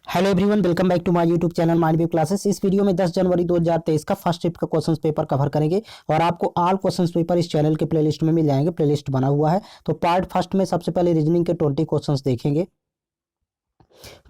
Hello everyone, welcome back to my YouTube channel mind wave classes. इस video में 10 जनवरी 2023 का फर्स्ट शिफ्ट का क्वेश्चंस पेपर कवर करेंगे और आपको ऑल क्वेश्चंस पेपर इस चैनल के प्लेलिस्ट में मिल जाएंगे। प्लेलिस्ट बना हुआ है। तो पार्ट फर्स्ट में सबसे पहले रीजनिंग के 20 क्वेश्चंस देखेंगे।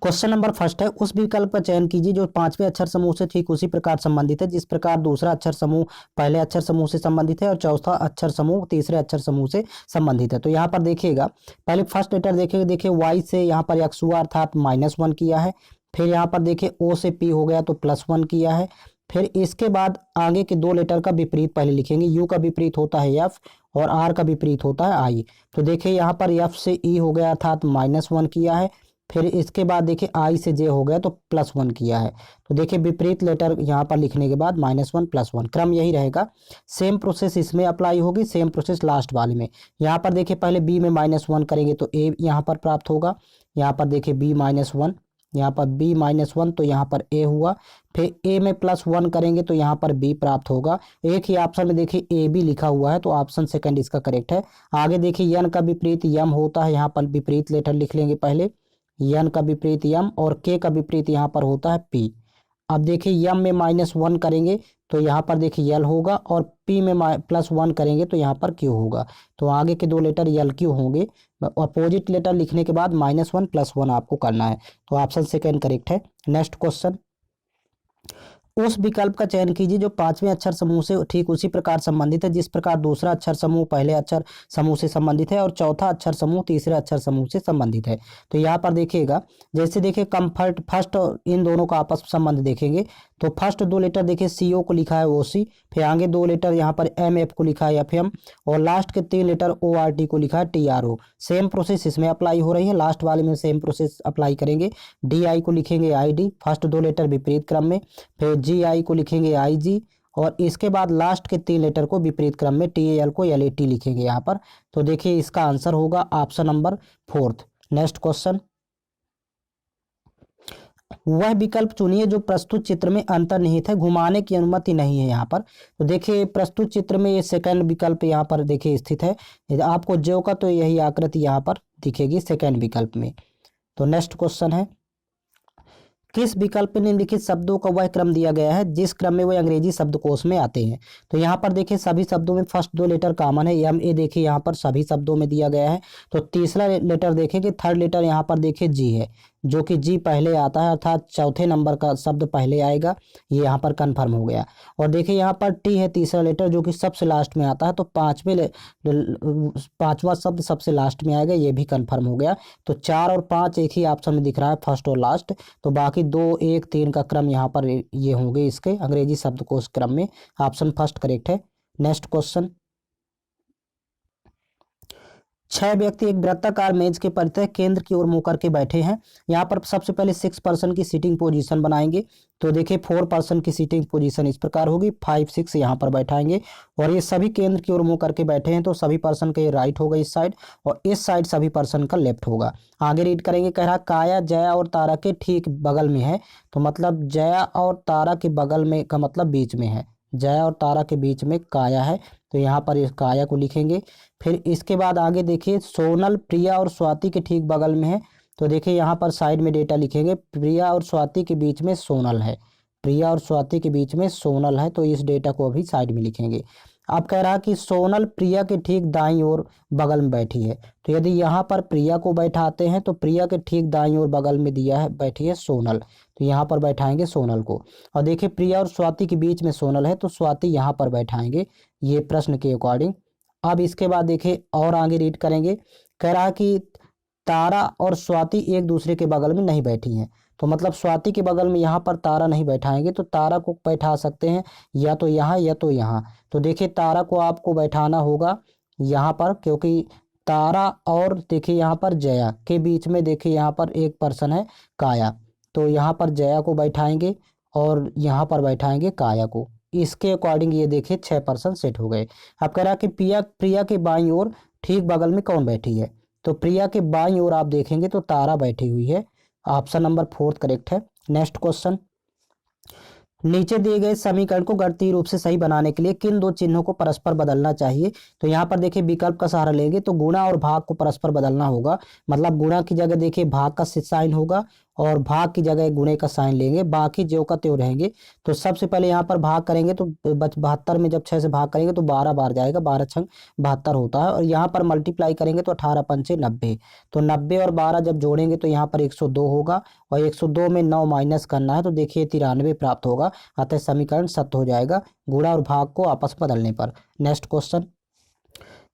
क्वेश्चन नंबर फर्स्ट है, उस विकल्प का चयन कीजिए जो पांचवें अक्षर समूह से ठीक उसी प्रकार संबंधित है जिस प्रकार दूसरा अक्षर समूह पहले अक्षर समूह से संबंधित है और चौथा अक्षर समूह तीसरे अक्षर समूह से संबंधित है। तो यहाँ पर देखिएगा, पहले फर्स्ट लेटर देखिए देखिए वाई से यहाँ पर एक्स हुआ अर्थात -1 किया है। फिर यहाँ पर देखिए ओ से पी हो गया तो +1 किया है। फिर इसके बाद आगे के दो लेटर का विपरीत पहले लिखेंगे। यू का विपरीत होता है एफ और आर का विपरीत होता है आई। तो देखिए यहाँ पर एफ से ई हो गया अर्थात -1 किया है। फिर इसके बाद देखिए आई से जे हो गया तो +1 किया है। तो देखिए विपरीत लेटर यहाँ पर लिखने के बाद -1 +1 क्रम यही रहेगा। सेम प्रोसेस इसमें अप्लाई होगी, सेम प्रोसेस लास्ट वाले में। यहाँ पर देखिए पहले बी में -1 करेंगे तो ए यहाँ पर प्राप्त होगा। यहाँ पर देखिए बी -1, यहाँ पर बी -1 तो यहाँ पर ए हुआ। फिर ए में +1 करेंगे तो यहाँ पर बी प्राप्त होगा। एक ही ऑप्शन में देखिए ए बी लिखा हुआ है तो ऑप्शन सेकंड इसका करेक्ट है। आगे देखिए यन का विपरीत यम होता है, यहाँ पर विपरीत लेटर लिख लेंगे पहले। यन का विपरीत यम और के का विपरीत यहाँ पर होता है पी। अब देखिए यम में -1 करेंगे तो यहाँ पर देखिए यल होगा और पी में +1 करेंगे तो यहाँ पर क्यू होगा। तो आगे के दो लेटर यल क्यू होंगे। अपोजिट लेटर लिखने के बाद -1 +1 आपको करना है। तो ऑप्शन सेकेंड करेक्ट है। नेक्स्ट क्वेश्चन, उस विकल्प का चयन कीजिए जो पांचवें अक्षर समूह से ठीक उसी प्रकार संबंधित है जिस प्रकार दूसरा अक्षर समूह पहले अक्षर समूह से संबंधित है और चौथा अक्षर समूह तीसरे अक्षर समूह से संबंधित है। तो यहाँ पर देखिएगा, जैसे देखिए कम्फर्ट फर्स्ट इन दोनों का आपस में संबंध देखेंगे तो फर्स्ट दो लेटर देखिए सी ओ को लिखा है ओ सी, फिर आगे दो लेटर यहाँ पर एम एफ को लिखा है एफ एम और लास्ट के तीन लेटर ओ आर टी को लिखा है T R O. Same process इसमें अप्लाई हो रही है, लास्ट वाले में सेम प्रोसेस अप्लाई करेंगे। डी आई को लिखेंगे आई डी, फर्स्ट दो लेटर विपरीत क्रम में। फिर जी आई को लिखेंगे आई जी और इसके बाद लास्ट के तीन लेटर को विपरीत क्रम में टी एल को एल ए टी लिखेंगे यहाँ पर। तो देखिए इसका आंसर होगा ऑप्शन नंबर 4। नेक्स्ट क्वेश्चन, वह विकल्प चुनिए जो प्रस्तुत चित्र में अंतर्निहित है, घुमाने की अनुमति नहीं है यहाँ पर। तो देखिए प्रस्तुत चित्र में ये सेकंड विकल्प यहाँ पर देखिए स्थित है। आपको जो का तो यही आकृति यहाँ पर दिखेगी सेकंड विकल्प में। तो नेक्स्ट क्वेश्चन है, किस विकल्प में निम्नलिखित शब्दों का वह क्रम दिया गया है जिस क्रम में वह अंग्रेजी शब्दकोश में आते हैं। तो यहाँ पर देखिए सभी शब्दों में फर्स्ट दो लेटर कॉमन है, एम ए देखिए यहाँ पर सभी शब्दों में दिया गया है। तो तीसरा लेटर देखेंगे, थर्ड लेटर यहाँ पर देखिए जी है जो कि जी पहले आता है अर्थात चौथे नंबर का शब्द पहले आएगा। ये यहाँ पर कंफर्म हो गया। और देखिए यहाँ पर टी है तीसरा लेटर जो कि सबसे लास्ट में आता है, तो पांचवा शब्द सबसे लास्ट में आएगा, ये भी कंफर्म हो गया। तो 4 और 5 एक ही ऑप्शन में दिख रहा है, फर्स्ट और लास्ट। तो बाकी 2 1 3 का क्रम यहाँ पर ये होंगे इसके अंग्रेजी शब्दकोश क्रम में। ऑप्शन फर्स्ट करेक्ट है। नेक्स्ट क्वेश्चन, 6 व्यक्ति एक वृत्ताकार मेज के परितः केंद्र की ओर मुंह करके बैठे हैं। यहाँ पर सबसे पहले 6 पर्सन की सीटिंग पोजीशन बनाएंगे। तो देखिए 4 पर्सन की सीटिंग पोजीशन इस प्रकार होगी, 5 6 यहाँ पर बैठाएंगे और ये सभी केंद्र की ओर मुंह करके बैठे हैं। तो सभी पर्सन का ये राइट होगा इस साइड और इस साइड सभी पर्सन का लेफ्ट होगा। आगे रीड करेंगे, कह रहा काया जया और तारा के ठीक बगल में है। तो मतलब जया और तारा के बगल में का मतलब बीच में है, जया और तारा के बीच में काया है। तो यहाँ पर इस काया को लिखेंगे। फिर इसके बाद आगे देखिए सोनल प्रिया और स्वाति के ठीक बगल में है। तो देखिए यहाँ पर साइड में डेटा लिखेंगे, प्रिया और स्वाति के बीच में सोनल है, प्रिया और स्वाति के बीच में सोनल है। तो इस डेटा को अभी साइड में लिखेंगे। अब कह रहा कि सोनल प्रिया के ठीक दाईं ओर बगल में बैठी है। तो यदि यहाँ पर प्रिया को बैठाते हैं तो प्रिया के ठीक दाईं ओर बगल में दिया है बैठी है सोनल, तो यहाँ पर बैठाएंगे सोनल को। और देखिए प्रिया और स्वाति के बीच में सोनल है तो स्वाति यहाँ पर बैठाएंगे, ये प्रश्न के अकॉर्डिंग। अब इसके बाद देखिए और आगे रीड करेंगे, कह रहा कि तारा और स्वाति एक दूसरे के बगल में नहीं बैठी हैं। तो मतलब स्वाति के बगल में यहाँ पर तारा नहीं बैठाएंगे तो तारा को बैठा सकते हैं या तो यहाँ या तो यहाँ। तो देखिए तारा को आपको बैठाना होगा यहाँ पर, क्योंकि तारा और देखिए यहाँ पर जया के बीच में देखिए यहाँ पर एक पर्सन है काया। तो यहाँ पर जया को बैठाएंगे और यहाँ पर बैठाएंगे काया को। इसके अकॉर्डिंग ये देखिए 6 पर्सन सेट हो गए। अब कह रहा कि प्रिया के बाईं ओर ठीक बगल में कौन बैठी है। तो प्रिया के बाईं ओर आप देखेंगे तो तारा बैठी हुई है। ऑप्शन नंबर 4 करेक्ट है। नेक्स्ट क्वेश्चन, नीचे दिए गए समीकरण को गणितीय रूप से सही बनाने के लिए किन दो चिन्हों को परस्पर बदलना चाहिए। तो यहाँ पर देखिए विकल्प का सहारा लेंगे तो गुणा और भाग को परस्पर बदलना होगा। मतलब गुणा की जगह देखिए भाग का साइन होगा और भाग की जगह गुणे का साइन लेंगे, बाकी ज्यों का त्यों रहेंगे। तो सबसे पहले यहाँ पर भाग करेंगे तो 72 में जब 6 से भाग करेंगे तो 12 बार जाएगा, 12 छंग 72 होता है। और यहाँ पर मल्टीप्लाई करेंगे तो 18 पंचे 90। तो 90 और 12 जब जोड़ेंगे तो यहाँ पर 102 होगा, और 102 में 9 माइनस करना है तो देखिए 93 प्राप्त होगा। अतः समीकरण सत्य हो जाएगा गुणा और भाग को आपस में बदलने पर। नेक्स्ट क्वेश्चन,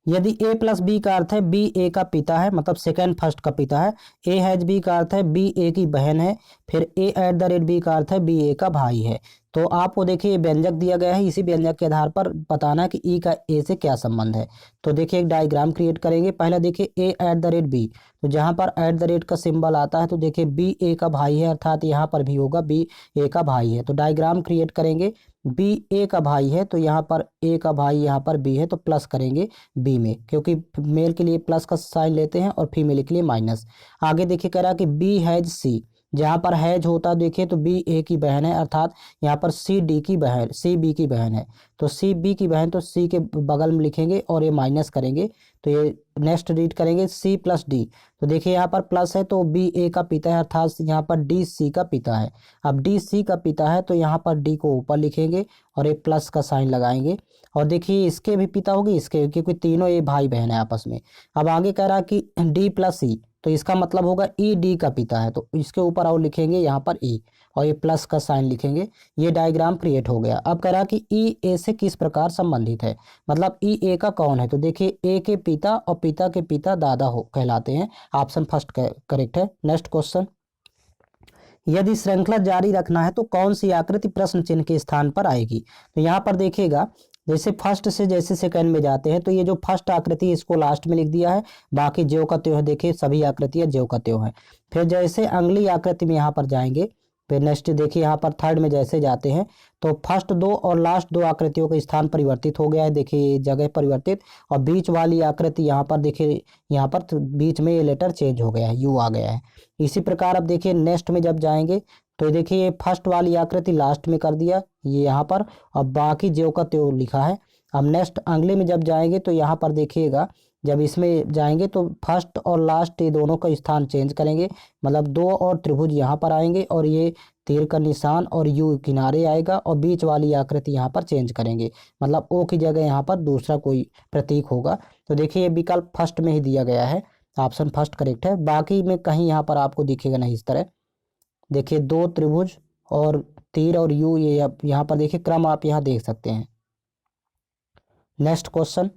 यदि a प्लस बी का अर्थ है b a का पिता है, मतलब सेकंड फर्स्ट का पिता है, a हैज b का अर्थ है b a की बहन है, फिर a at the rate b का अर्थ है b a का भाई है। तो आपको देखिए ये व्यंजक दिया गया है, इसी व्यंजक के आधार पर बताना है कि e का a से क्या संबंध है। तो देखिए एक डायग्राम क्रिएट करेंगे। पहला देखिए a at the rate b, तो जहाँ पर एट द रेट का सिंबल आता है तो देखिए b a का भाई है, अर्थात यहाँ पर भी होगा b a का भाई है। तो डायग्राम क्रिएट करेंगे, b a का भाई है तो यहाँ पर a का भाई यहाँ पर b है, तो प्लस करेंगे b में, क्योंकि मेल के लिए प्लस का साइन लेते हैं और फीमेल के लिए माइनस। आगे देखिए कह रहा है कि b हैज c, जहाँ पर हैज होता देखिए तो b a की बहन है, अर्थात यहाँ पर c d की बहन, c b की बहन है। तो c b की बहन तो c के बगल में लिखेंगे और ये माइनस करेंगे, तो ये नेक्स्ट रीड करेंगे c प्लस d। तो देखिए यहाँ पर प्लस है तो b a का पिता है, अर्थात यहाँ पर d c का पिता है। अब d c का पिता है तो यहाँ पर d को ऊपर लिखेंगे और एक प्लस का साइन लगाएंगे। और देखिए इसके भी पिता होगी, इसके, क्योंकि तीनों ये भाई बहन है आपस में। अब आगे कह रहा है कि d प्लस e, तो इसका मतलब होगा ई डी का पिता है, तो इसके ऊपर और लिखेंगे यहाँ पर ई और ये प्लस का साइन लिखेंगे। ये डायग्राम क्रिएट हो गया। अब कह रहा कि ई ए से किस प्रकार संबंधित है, मतलब ई ए का कौन है। तो देखिए ए के पिता और पिता के पिता दादा हो कहलाते हैं। ऑप्शन फर्स्ट करेक्ट है। नेक्स्ट क्वेश्चन, यदि श्रृंखला जारी रखना है तो कौन सी आकृति प्रश्न चिन्ह के स्थान पर आएगी। तो यहाँ पर देखिएगा, जैसे फर्स्ट से जैसे सेकंड में जाते हैं तो ये जो फर्स्ट आकृति है इसको लास्ट में लिख दिया है, बाकी ज्यों का त्यों है, देखिए सभी आकृतियां ज्यों का त्यों है। फिर जैसे अगली आकृति में यहाँ पर जाएंगे, फिर नेक्स्ट देखिए यहाँ पर थर्ड में जैसे जाते हैं तो फर्स्ट दो और लास्ट दो आकृतियों का स्थान परिवर्तित हो गया है, देखिए जगह परिवर्तित। और बीच वाली आकृति यहाँ पर देखिए, यहाँ पर बीच में ये लेटर चेंज हो गया है, यू आ गया है। इसी प्रकार अब देखिए नेक्स्ट में जब जाएंगे तो देखिए फर्स्ट वाली आकृति लास्ट में कर दिया ये यहाँ पर, और बाकी ज्यों का त्यों लिखा है। अब नेक्स्ट अगले में जब जाएंगे तो यहाँ पर देखिएगा, जब इसमें जाएंगे तो फर्स्ट और लास्ट ये दोनों का स्थान चेंज करेंगे, मतलब दो और त्रिभुज यहाँ पर आएंगे और ये तीर का निशान और यू किनारे आएगा, और बीच वाली आकृति यहाँ पर चेंज करेंगे, मतलब ओ की जगह यहाँ पर दूसरा कोई प्रतीक होगा। तो देखिए ये विकल्प फर्स्ट में ही दिया गया है, ऑप्शन फर्स्ट करेक्ट है। बाकी में कहीं यहाँ पर आपको दिखेगा नहीं इस तरह। देखिए दो त्रिभुज और तीर और यू, ये यहाँ पर देखिए क्रम आप यहाँ देख सकते हैं। नेक्स्ट क्वेश्चन,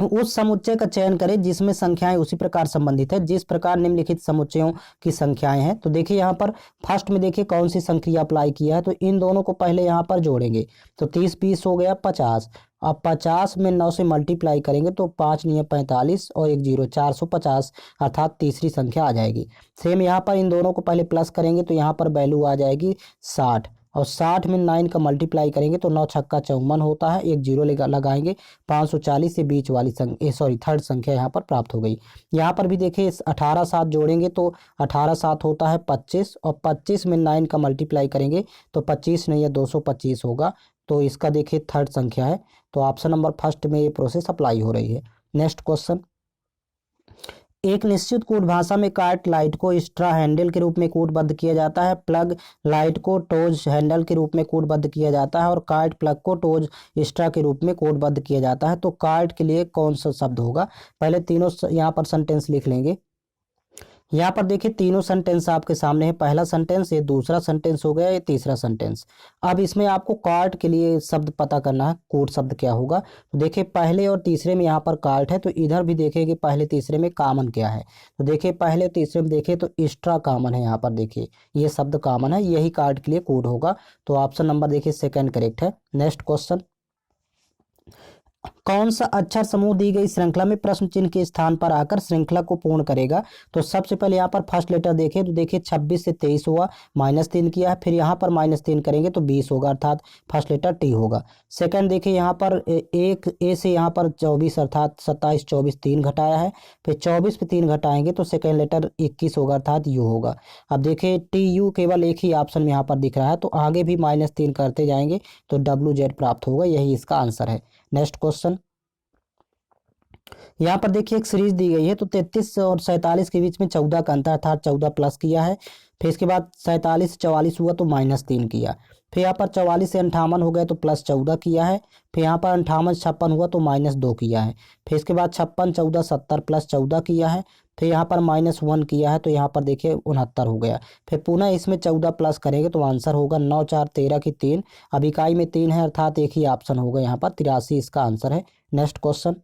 उस समुच्चय का चयन करें जिसमें संख्याएं उसी प्रकार संबंधित है जिस प्रकार निम्नलिखित समुच्चयों की संख्याएं हैं। तो देखिए यहाँ पर फर्स्ट में देखिए कौन सी संख्या अप्लाई किया है, तो इन दोनों को पहले यहाँ पर जोड़ेंगे तो 30 20 हो गया 50। अब 50 में 9 से मल्टीप्लाई करेंगे तो 5 9 45 और 1 0 450, अर्थात तीसरी संख्या आ जाएगी। सेम यहाँ पर इन दोनों को पहले प्लस करेंगे तो यहाँ पर वैल्यू आ जाएगी 60, और 60 में 9 का मल्टीप्लाई करेंगे तो 9 छक्का 54 होता है, 1 जीरो लगाएंगे 540 से बीच वाली संख्या, थर्ड संख्या यहाँ पर प्राप्त हो गई। यहाँ पर भी देखिए 18 साथ जोड़ेंगे तो 18 साथ होता है 25, और 25 में 9 का मल्टीप्लाई करेंगे तो 25 नहीं है 225 होगा। तो इसका देखिए थर्ड संख्या है, तो ऑप्शन नंबर फर्स्ट में ये प्रोसेस अप्लाई हो रही है। नेक्स्ट क्वेश्चन, एक निश्चित कोड भाषा में कार्ट लाइट को स्ट्रा हैंडल के रूप में कोडबद्ध किया जाता है, प्लग लाइट को टोज हैंडल के रूप में कोडबद्ध किया जाता है, और कार्ट प्लग को टोज स्ट्रा के रूप में कोडबद्ध किया जाता है। तो कार्ट के लिए कौन सा शब्द होगा, पहले तीनों यहाँ पर सेंटेंस लिख लेंगे। यहाँ पर देखिए तीनों सेंटेंस आपके सामने है, पहला सेंटेंस, ये दूसरा सेंटेंस हो गया, ये तीसरा सेंटेंस। अब इसमें आपको कार्ट के लिए शब्द पता करना है, कोड शब्द क्या होगा। तो देखिए पहले और तीसरे में यहाँ पर कार्ट है, तो इधर भी देखिए कि पहले तीसरे में कॉमन क्या है। तो देखिए पहले और तीसरे में देखिए तो एक्स्ट्रा कॉमन है, यहाँ पर देखिए ये शब्द कॉमन है, यही कार्ट के लिए कोड होगा। तो ऑप्शन नंबर देखिए सेकेंड करेक्ट है। नेक्स्ट क्वेश्चन, कौन सा अक्षर समूह दी गई श्रृंखला में प्रश्न चिन्ह के स्थान पर आकर श्रृंखला को पूर्ण करेगा। तो सबसे पहले यहाँ पर फर्स्ट लेटर देखें तो देखिए 26 से 23 हुआ, -3 किया है, फिर यहाँ पर -3 करेंगे तो 20 होगा, अर्थात फर्स्ट लेटर टी होगा। सेकंड देखिए यहाँ पर एक ए से यहाँ पर 24 अर्थात 27 24 3 घटाया है, फिर 24 पे 3 घटाएंगे तो सेकंड लेटर 21 होगा, अर्थात यू होगा। अब देखिए टी यू केवल एक ही ऑप्शन में यहाँ पर दिख रहा है, तो आगे भी -3 करते जाएंगे तो WZ प्राप्त होगा, यही इसका आंसर है। नेक्स्ट क्वेश्चन, यहाँ पर देखिए एक सीरीज दी गई है, तो 33 और 47 के बीच में 14 का अंतर, अर्थात 14 प्लस किया है। फिर इसके बाद 47 से 44 हुआ तो -3 किया। फिर यहाँ पर 44 से 58 हो गया तो +14 किया है। फिर यहाँ पर 58 से 56 हुआ तो -2 किया है। फिर इसके बाद 56 14 70 +14 किया है। फिर यहाँ पर -1 किया है तो यहाँ पर देखिए 69 हो गया। फिर पुनः इसमें 14 प्लस करेंगे तो आंसर होगा 9 4 13 की 3। अब इकाई में 3 है, अर्थात एक ही ऑप्शन होगा यहाँ पर 83 इसका आंसर है। नेक्स्ट क्वेश्चन,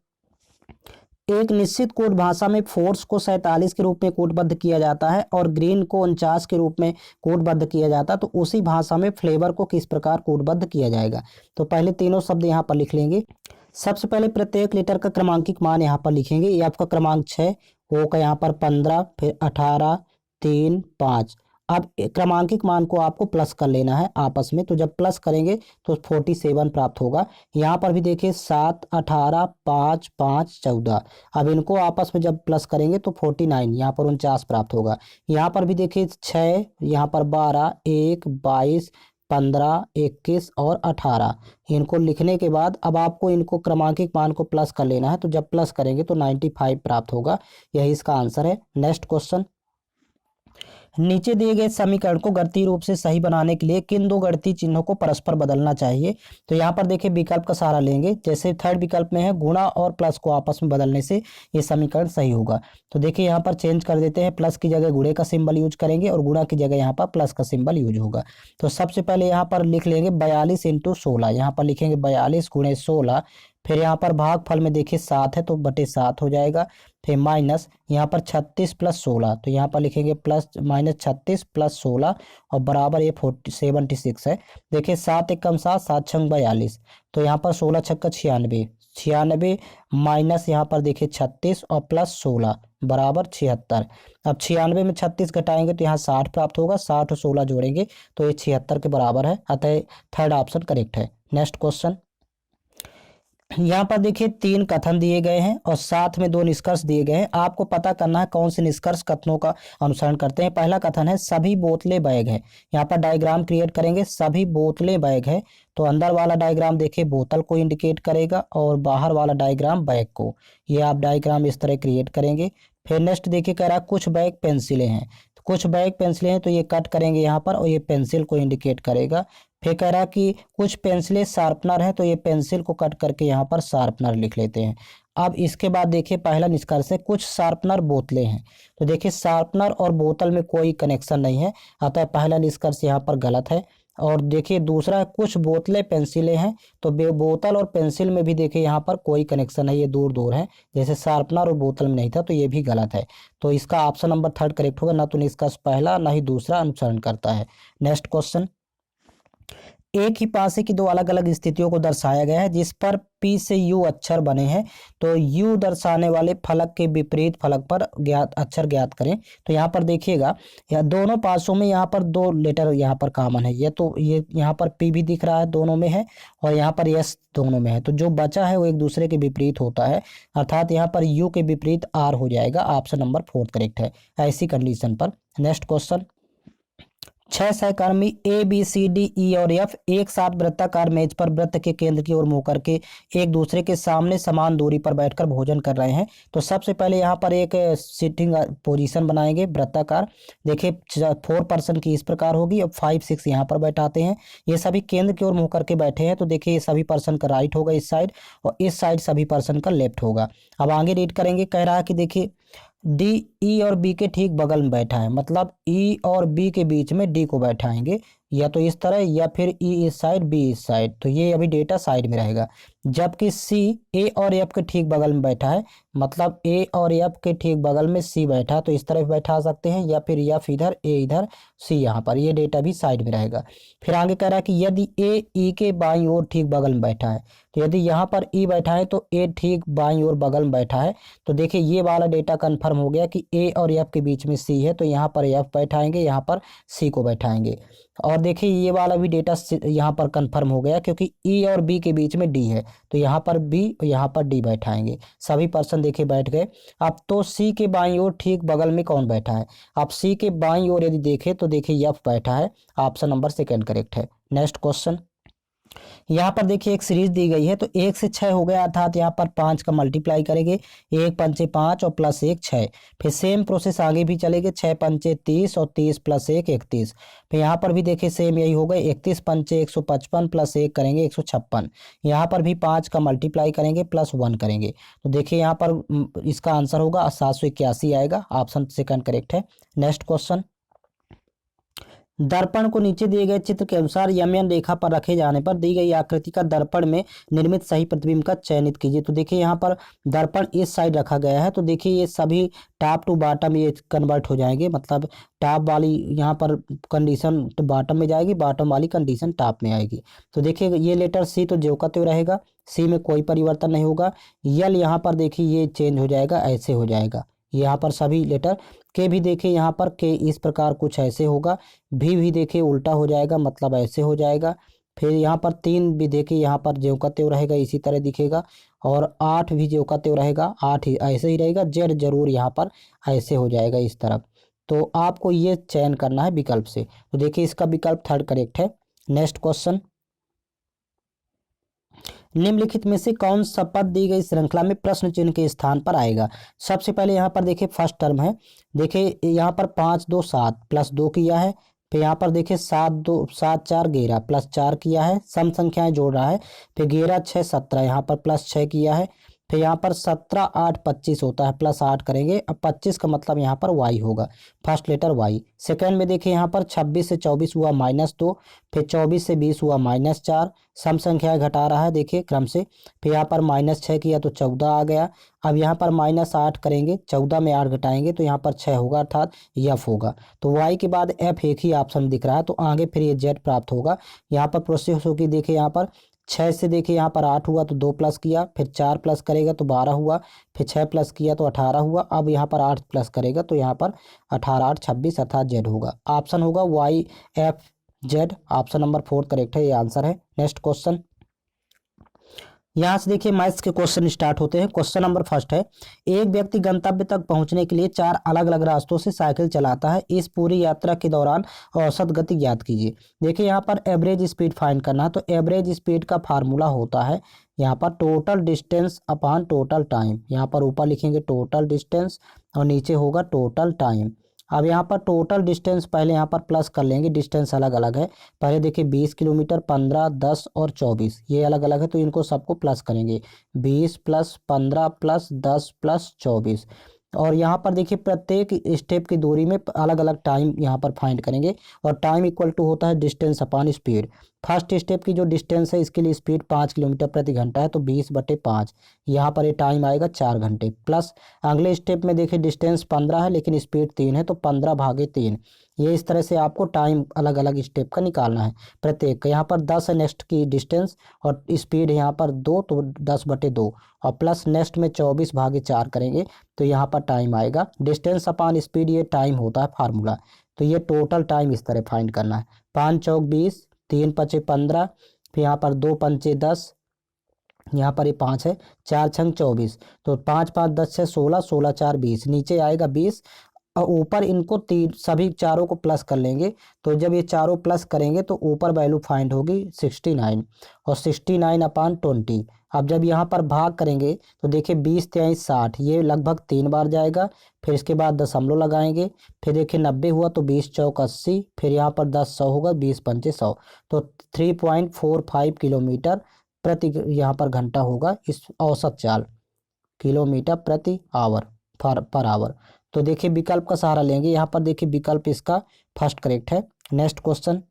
एक निश्चित कोड भाषा में फोर्स को 47 के रूप में कोडबद्ध किया जाता है और ग्रीन को 49 के रूप में कोडबद्ध किया जाता है, तो उसी भाषा में फ्लेवर को किस प्रकार कोडबद्ध किया जाएगा। तो पहले तीनों शब्द यहाँ पर लिख लेंगे। सबसे पहले प्रत्येक लेटर का क्रमांकित मान यहाँ पर लिखेंगे। ये आपका क्रमांक 6, ओ का यहाँ पर 15, फिर 18, 3, 5। अब क्रमांकित मान को आपको प्लस कर लेना है आपस में, तो जब प्लस करेंगे तो 47 प्राप्त होगा। यहाँ पर भी देखिए 7, 18, 5, 5, 14। अब इनको आपस में जब प्लस करेंगे तो 49, यहाँ पर 49 प्राप्त होगा। यहाँ पर भी देखिए 6, यहाँ पर 12, 1, 22, 15, 21 और 18। इनको लिखने के बाद अब आपको इनको क्रमांकित मान को प्लस कर लेना है, तो जब प्लस करेंगे तो 95 प्राप्त होगा। यही इसका आंसर है। नेक्स्ट क्वेश्चन, नीचे दिए गए समीकरण को गणितीय रूप से सही बनाने के लिए किन दो गणितीय चिन्हों को परस्पर बदलना चाहिए। तो यहाँ पर देखिए विकल्प का सहारा लेंगे। जैसे थर्ड विकल्प में है गुणा और प्लस को आपस में बदलने से ये समीकरण सही होगा। तो देखिए यहाँ पर चेंज कर देते हैं, प्लस की जगह गुणे का सिंबल यूज करेंगे और गुणा की जगह यहाँ पर प्लस का सिंबल यूज होगा। तो सबसे पहले यहाँ पर लिख लेंगे 42 × 16। यहाँ पर लिखेंगे 42 × 16। फिर यहाँ पर भागफल में देखिए 7 है तो बटे 7 हो जाएगा। फिर माइनस यहाँ पर 36 + 16, तो यहाँ पर लिखेंगे -36 + 16 और बराबर ये 76 है। देखिए 7 एकम 7, 7 छंग 42, तो यहाँ पर 16 छक्का 96, 96 माइनस यहाँ पर देखिए 36 और प्लस 16 बराबर 76। अब 96 में 36 घटाएंगे तो यहाँ 60 प्राप्त होगा। 60 और 16 जोड़ेंगे तो ये 76 के बराबर है, अतः थर्ड ऑप्शन करेक्ट है। नेक्स्ट क्वेश्चन, यहाँ पर देखिए 3 कथन दिए गए हैं और साथ में 2 निष्कर्ष दिए गए हैं। आपको पता करना है कौन से निष्कर्ष कथनों का अनुसरण करते हैं। पहला कथन है सभी बोतलें बैग है। यहाँ पर डायग्राम क्रिएट करेंगे, सभी बोतलें बैग है। तो अंदर वाला डायग्राम देखिए बोतल को इंडिकेट करेगा और बाहर वाला डायग्राम बैग को। ये आप डायग्राम इस तरह क्रिएट करेंगे। फिर नेक्स्ट देखिए कह रहा है कुछ बैग पेंसिलें हैं। तो कुछ बैग पेंसिलें हैं तो ये कट करेंगे यहाँ पर और ये पेंसिल को इंडिकेट करेगा। फिर कह रहा कि कुछ पेंसिलें शार्पनर है तो ये पेंसिल को कट करके यहाँ पर शार्पनर लिख लेते हैं। अब इसके बाद देखिए पहला निष्कर्ष है कुछ शार्पनर बोतलें हैं। तो देखिए शार्पनर और बोतल में कोई कनेक्शन नहीं है, अतः पहला निष्कर्ष यहाँ पर गलत है। और देखिए दूसरा है कुछ बोतलें पेंसिलें हैं, तो बोतल और पेंसिल में भी देखिए यहाँ पर कोई कनेक्शन है, ये दूर दूर है, जैसे शार्पनर और बोतल में नहीं था, तो ये भी गलत है। तो इसका ऑप्शन नंबर थर्ड करेक्ट होगा, ना तो निष्कर्ष पहला ना ही दूसरा अनुसरण करता है। नेक्स्ट क्वेश्चन, एक ही पासे की दो अलग अलग स्थितियों को दर्शाया गया है जिस पर P से U अक्षर बने हैं। तो U दर्शाने वाले फलक के विपरीत फलक पर अक्षर ज्ञात करें। तो यहाँ पर देखिएगा यह दोनों पासों में यहाँ पर 2 लेटर यहाँ पर कॉमन है। ये तो ये यहाँ पर P भी दिख रहा है, दोनों में है, और यहाँ पर S दोनों में है। तो जो बचा है वो एक दूसरे के विपरीत होता है, अर्थात यहाँ पर U के विपरीत R हो जाएगा। ऑप्शन नंबर 4 करेक्ट है ऐसी कंडीशन पर। नेक्स्ट क्वेश्चन, 6 सहकर्मी ABCDE और F एक साथ वृत्ताकार मेज पर वृत्त के केंद्र की ओर मुंह करके एक दूसरे के सामने समान दूरी पर बैठकर भोजन कर रहे हैं। तो सबसे पहले यहाँ पर एक सिटिंग पोजीशन बनाएंगे वृत्ताकार। देखिए 4 पर्सन की इस प्रकार होगी, अब 5 6 यहाँ पर बैठाते हैं। ये सभी केंद्र की ओर मुंह करके बैठे हैं, तो देखिए ये सभी पर्सन का राइट होगा इस साइड और इस साइड सभी पर्सन का लेफ्ट होगा। अब आगे रीड करेंगे, कह रहा है कि देखिए डी ई और बी के ठीक बगल में बैठा है, मतलब ई और बी के बीच में डी को बैठाएंगे, या तो इस तरह या फिर ई इस साइड बी इस साइड, तो ये अभी डेटा साइड में रहेगा। जबकि सी ए और एफ के ठीक बगल में बैठा है, मतलब ए और एफ के ठीक बगल में सी बैठा है, तो इस तरह बैठा सकते हैं, या फिर एफ इधर ए इधर सी यहाँ पर, ये डेटा भी साइड में रहेगा। फिर आगे कह रहा है कि यदि ए ई के बाईं ओर ठीक बगल में बैठा है, तो यदि यहाँ पर ई बैठा है तो ए ठीक बाईं ओर बगल में बैठा है, तो देखिए ये वाला डेटा कंफर्म हो गया कि ए और एफ के बीच में सी है, तो यहाँ पर एफ बैठाएंगे, यहाँ पर सी को बैठाएंगे। और देखिए ये वाला भी डेटा यहाँ पर कंफर्म हो गया क्योंकि ई और बी के बीच में डी है, तो यहाँ पर बी और यहाँ पर डी बैठाएंगे। सभी पर्सन देखिए बैठ गए। अब तो सी के बाईं ओर ठीक बगल में कौन बैठा है? अब सी के बाईं ओर यदि देखें तो देखिए एफ बैठा है। ऑप्शन नंबर सेकंड करेक्ट है। नेक्स्ट क्वेश्चन, यहाँ पर देखिए एक सीरीज दी गई है, तो 1 से 6 हो गया, अर्थात यहाँ पर 5 का मल्टीप्लाई करेंगे, 1 पंचे 5 और प्लस 1 6। फिर सेम प्रोसेस आगे भी चलेगी, 6 पंचे 30 और 30 प्लस 1 31। फिर यहाँ पर भी देखिए सेम यही होगा, 31 पंचे 155 प्लस 1 करेंगे 156। यहाँ पर भी 5 का मल्टीप्लाई करेंगे प्लस 1 करेंगे, तो देखिए यहाँ पर इसका आंसर होगा 781 आएगा, ऑप्शन सेकंड करेक्ट है। नेक्स्ट क्वेश्चन, दर्पण को नीचे दिए गए चित्र के अनुसार यमयन रेखा पर रखे जाने पर दी गई आकृति का दर्पण में निर्मित सही प्रतिबिंब का चयनित कीजिए। तो देखिए यहाँ पर दर्पण इस साइड रखा गया है, तो देखिए ये सभी टॉप टू बॉटम ये कन्वर्ट हो जाएंगे, मतलब टॉप वाली यहाँ पर कंडीशन बॉटम में जाएगी, बॉटम वाली कंडीशन टॉप में आएगी। तो देखिए ये लेटर सी तो ज्यों का त्यों रहेगा, सी में कोई परिवर्तन नहीं होगा। यल यहाँ पर देखिए ये चेंज हो जाएगा, ऐसे हो जाएगा। यहाँ पर सभी लेटर के भी देखिए यहाँ पर के इस प्रकार कुछ ऐसे होगा, भी देखिए उल्टा हो जाएगा, मतलब ऐसे हो जाएगा। फिर यहाँ पर 3 भी देखिए यहाँ पर ज्यों का त्यों रहेगा, इसी तरह दिखेगा। और 8 भी ज्यों का त्यों रहेगा, 8 ही ऐसे ही रहेगा। जेड जरूर यहाँ पर ऐसे हो जाएगा इस तरफ। तो आपको ये चयन करना है विकल्प से, तो देखिए इसका विकल्प थर्ड करेक्ट है। नेक्स्ट क्वेश्चन, निम्नलिखित में से कौन सा पद दी गई श्रृंखला में प्रश्न चिन्ह के स्थान पर आएगा। सबसे पहले यहाँ पर देखिए फर्स्ट टर्म है, देखिए यहाँ पर 5 2 7 प्लस 2 किया है। फिर यहाँ पर देखिए 7 4 11 प्लस 4 किया है, सम संख्याएं जोड़ रहा है। फिर 11 6 17 यहाँ पर प्लस 6 किया है। फिर यहाँ पर 17 8 25 होता है, प्लस 8 करेंगे। अब 25 का मतलब यहाँ पर वाई होगा, फर्स्ट लेटर वाई। सेकंड में देखिए यहाँ पर 26 से 24 हुआ -2। फिर 24 से 20 हुआ -4। सम संख्याएं घटा रहा है देखिए क्रम से। फिर यहाँ पर -6 किया तो 14 आ गया। अब यहाँ पर -8 करेंगे, 14 में 8 घटाएंगे तो यहाँ पर 6 होगा, अर्थात एफ होगा। तो वाई के बाद एफ एक ही ऑप्शन दिख रहा है, तो आगे फिर ये जेड प्राप्त होगा। यहाँ पर प्रोसेस होगी, देखिए यहाँ पर 6 से देखिए यहाँ पर 8 हुआ तो 2 प्लस किया, फिर 4 प्लस करेगा तो 12 हुआ, फिर 6 प्लस किया तो 18 हुआ। अब यहाँ पर 8 प्लस करेगा तो यहाँ पर 18 8 26 अर्थात जेड होगा। ऑप्शन होगा Y F Z, option number 4 correct है, ये आंसर है। नेक्स्ट क्वेश्चन, यहाँ से देखिए मैथ्स के क्वेश्चन स्टार्ट होते हैं। क्वेश्चन नंबर फर्स्ट है, एक व्यक्ति गंतव्य तक पहुंचने के लिए 4 अलग अलग रास्तों से साइकिल चलाता है। इस पूरी यात्रा के दौरान औसत गति ज्ञात कीजिए। देखिए यहाँ पर एवरेज स्पीड फाइंड करना है, तो एवरेज स्पीड का फार्मूला होता है यहाँ पर total distance upon total time. यहाँ पर ऊपर लिखेंगे टोटल डिस्टेंस और नीचे होगा टोटल टाइम। अब यहाँ पर टोटल डिस्टेंस पहले यहाँ पर प्लस कर लेंगे, डिस्टेंस अलग अलग है। पहले देखिए 20 किलोमीटर, 15 10 और 24 ये अलग अलग है, तो इनको सबको प्लस करेंगे। 20 प्लस 15 प्लस 10 प्लस 24। और यहाँ पर देखिए प्रत्येक स्टेप की दूरी में अलग अलग टाइम यहाँ पर फाइंड करेंगे, और टाइम इक्वल टू होता है distance upon speed. First step की जो डिस्टेंस है इसके लिए स्पीड 5 किलोमीटर प्रति घंटा है, तो 20/5 यहाँ पर ये टाइम आएगा 4 घंटे। प्लस अगले स्टेप में देखिए डिस्टेंस 15 है लेकिन स्पीड 3 है, तो 15/3। ये इस तरह से आपको टाइम अलग अलग स्टेप का निकालना है प्रत्येक का। यहाँ पर 10 है नेक्स्ट की डिस्टेंस और स्पीड यहाँ पर 2, तो 10/2। और प्लस नेक्स्ट में 24/4 करेंगे तो यहाँ पर टाइम आएगा। डिस्टेंस अपॉन स्पीड ये टाइम होता है फार्मूला, तो ये टोटल टाइम इस तरह फाइंड करना है। 5 चौक 20, 3 पचे 15, फिर यहाँ पर 2 पंचे 10, यहाँ पर ये 5 है, 4 छंग 24, तो 5 5 10 6 16, 16 4 20, नीचे आएगा 20। और ऊपर इनको तीन सभी चारों को प्लस कर लेंगे, तो जब ये चारों प्लस करेंगे तो ऊपर वैल्यू फाइंड होगी 69, और 69/20। अब जब यहाँ पर भाग करेंगे तो देखिए 20 23 60, ये लगभग 3 बार जाएगा। फिर इसके बाद दशमलव लगाएंगे, फिर देखिए 90 हुआ तो 20 चौक 80, फिर यहाँ पर 10 100 होगा, 20 पंचे 100, तो 3.45 किलोमीटर प्रति यहाँ पर घंटा होगा इस औसत चाल, किलोमीटर प्रति आवर पर आवर। तो देखिए विकल्प का सहारा लेंगे, यहाँ पर देखिए विकल्प इसका फर्स्ट करेक्ट है। नेक्स्ट क्वेश्चन,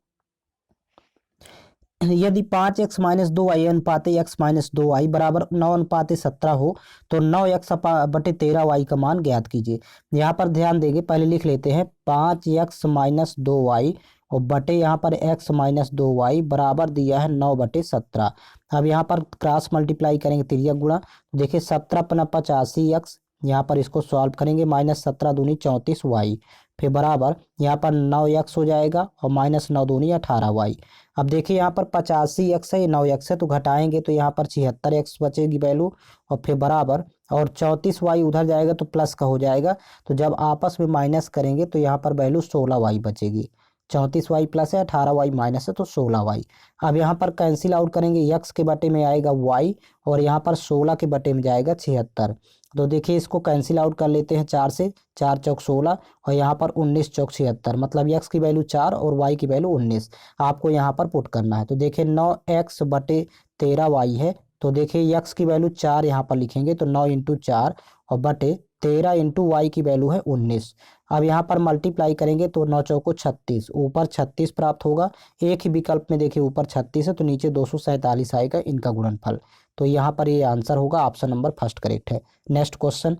यदि 5x-2y अनुपाते x-2y बराबर 9:17 हो तो 9x/13y का मान ज्ञात कीजिए। यहाँ पर ध्यान देंगे, पहले लिख लेते हैं 5x-2y और बटे यहाँ पर x-2y बराबर दिया है 9/17। अब यहाँ पर क्रॉस मल्टीप्लाई करेंगे, तिर्यक गुणा। देखिए 17×85x, यहाँ पर इसको सॉल्व करेंगे, -17 दूनी 34y, फिर बराबर यहाँ पर 9x हो जाएगा और -9 दूनी 18y। अब देखिए यहाँ पर 85x है, 9x है, तो घटाएंगे तो यहाँ पर 76x बचेगी वैल्यू, और फिर बराबर, और 34y उधर जाएगा तो प्लस का हो जाएगा, तो जब आपस में माइनस करेंगे तो यहाँ पर वैल्यू 16y बचेगी। 34y प्लस है, 18y माइनस है तो 16y। अब यहाँ पर कैंसिल आउट करेंगे, यक्स के बटे में आएगा y और यहाँ पर 16 के बटे में जाएगा 76। तो देखिए इसको कैंसिल आउट कर लेते हैं 4 से, 4 चौक 16 और यहाँ पर 19 चौक 76, मतलब यक्स की वैल्यू 4 और वाई की वैल्यू 19 आपको यहाँ पर पुट करना है। तो देखिए 9x बटे 13y है, तो देखिए यक्स की वैल्यू 4 यहाँ पर लिखेंगे तो 9 इंटू 4 और बटे 13 इंटू वाई की वैल्यू है 19। अब यहाँ पर मल्टीप्लाई करेंगे तो 9 चौको 36, ऊपर 36 प्राप्त होगा। एक ही विकल्प में देखिए ऊपर 36 है तो नीचे 247 आएगा इनका गुणनफल। तो यहाँ पर ये आंसर होगा, ऑप्शन नंबर फर्स्ट करेक्ट है। नेक्स्ट क्वेश्चन,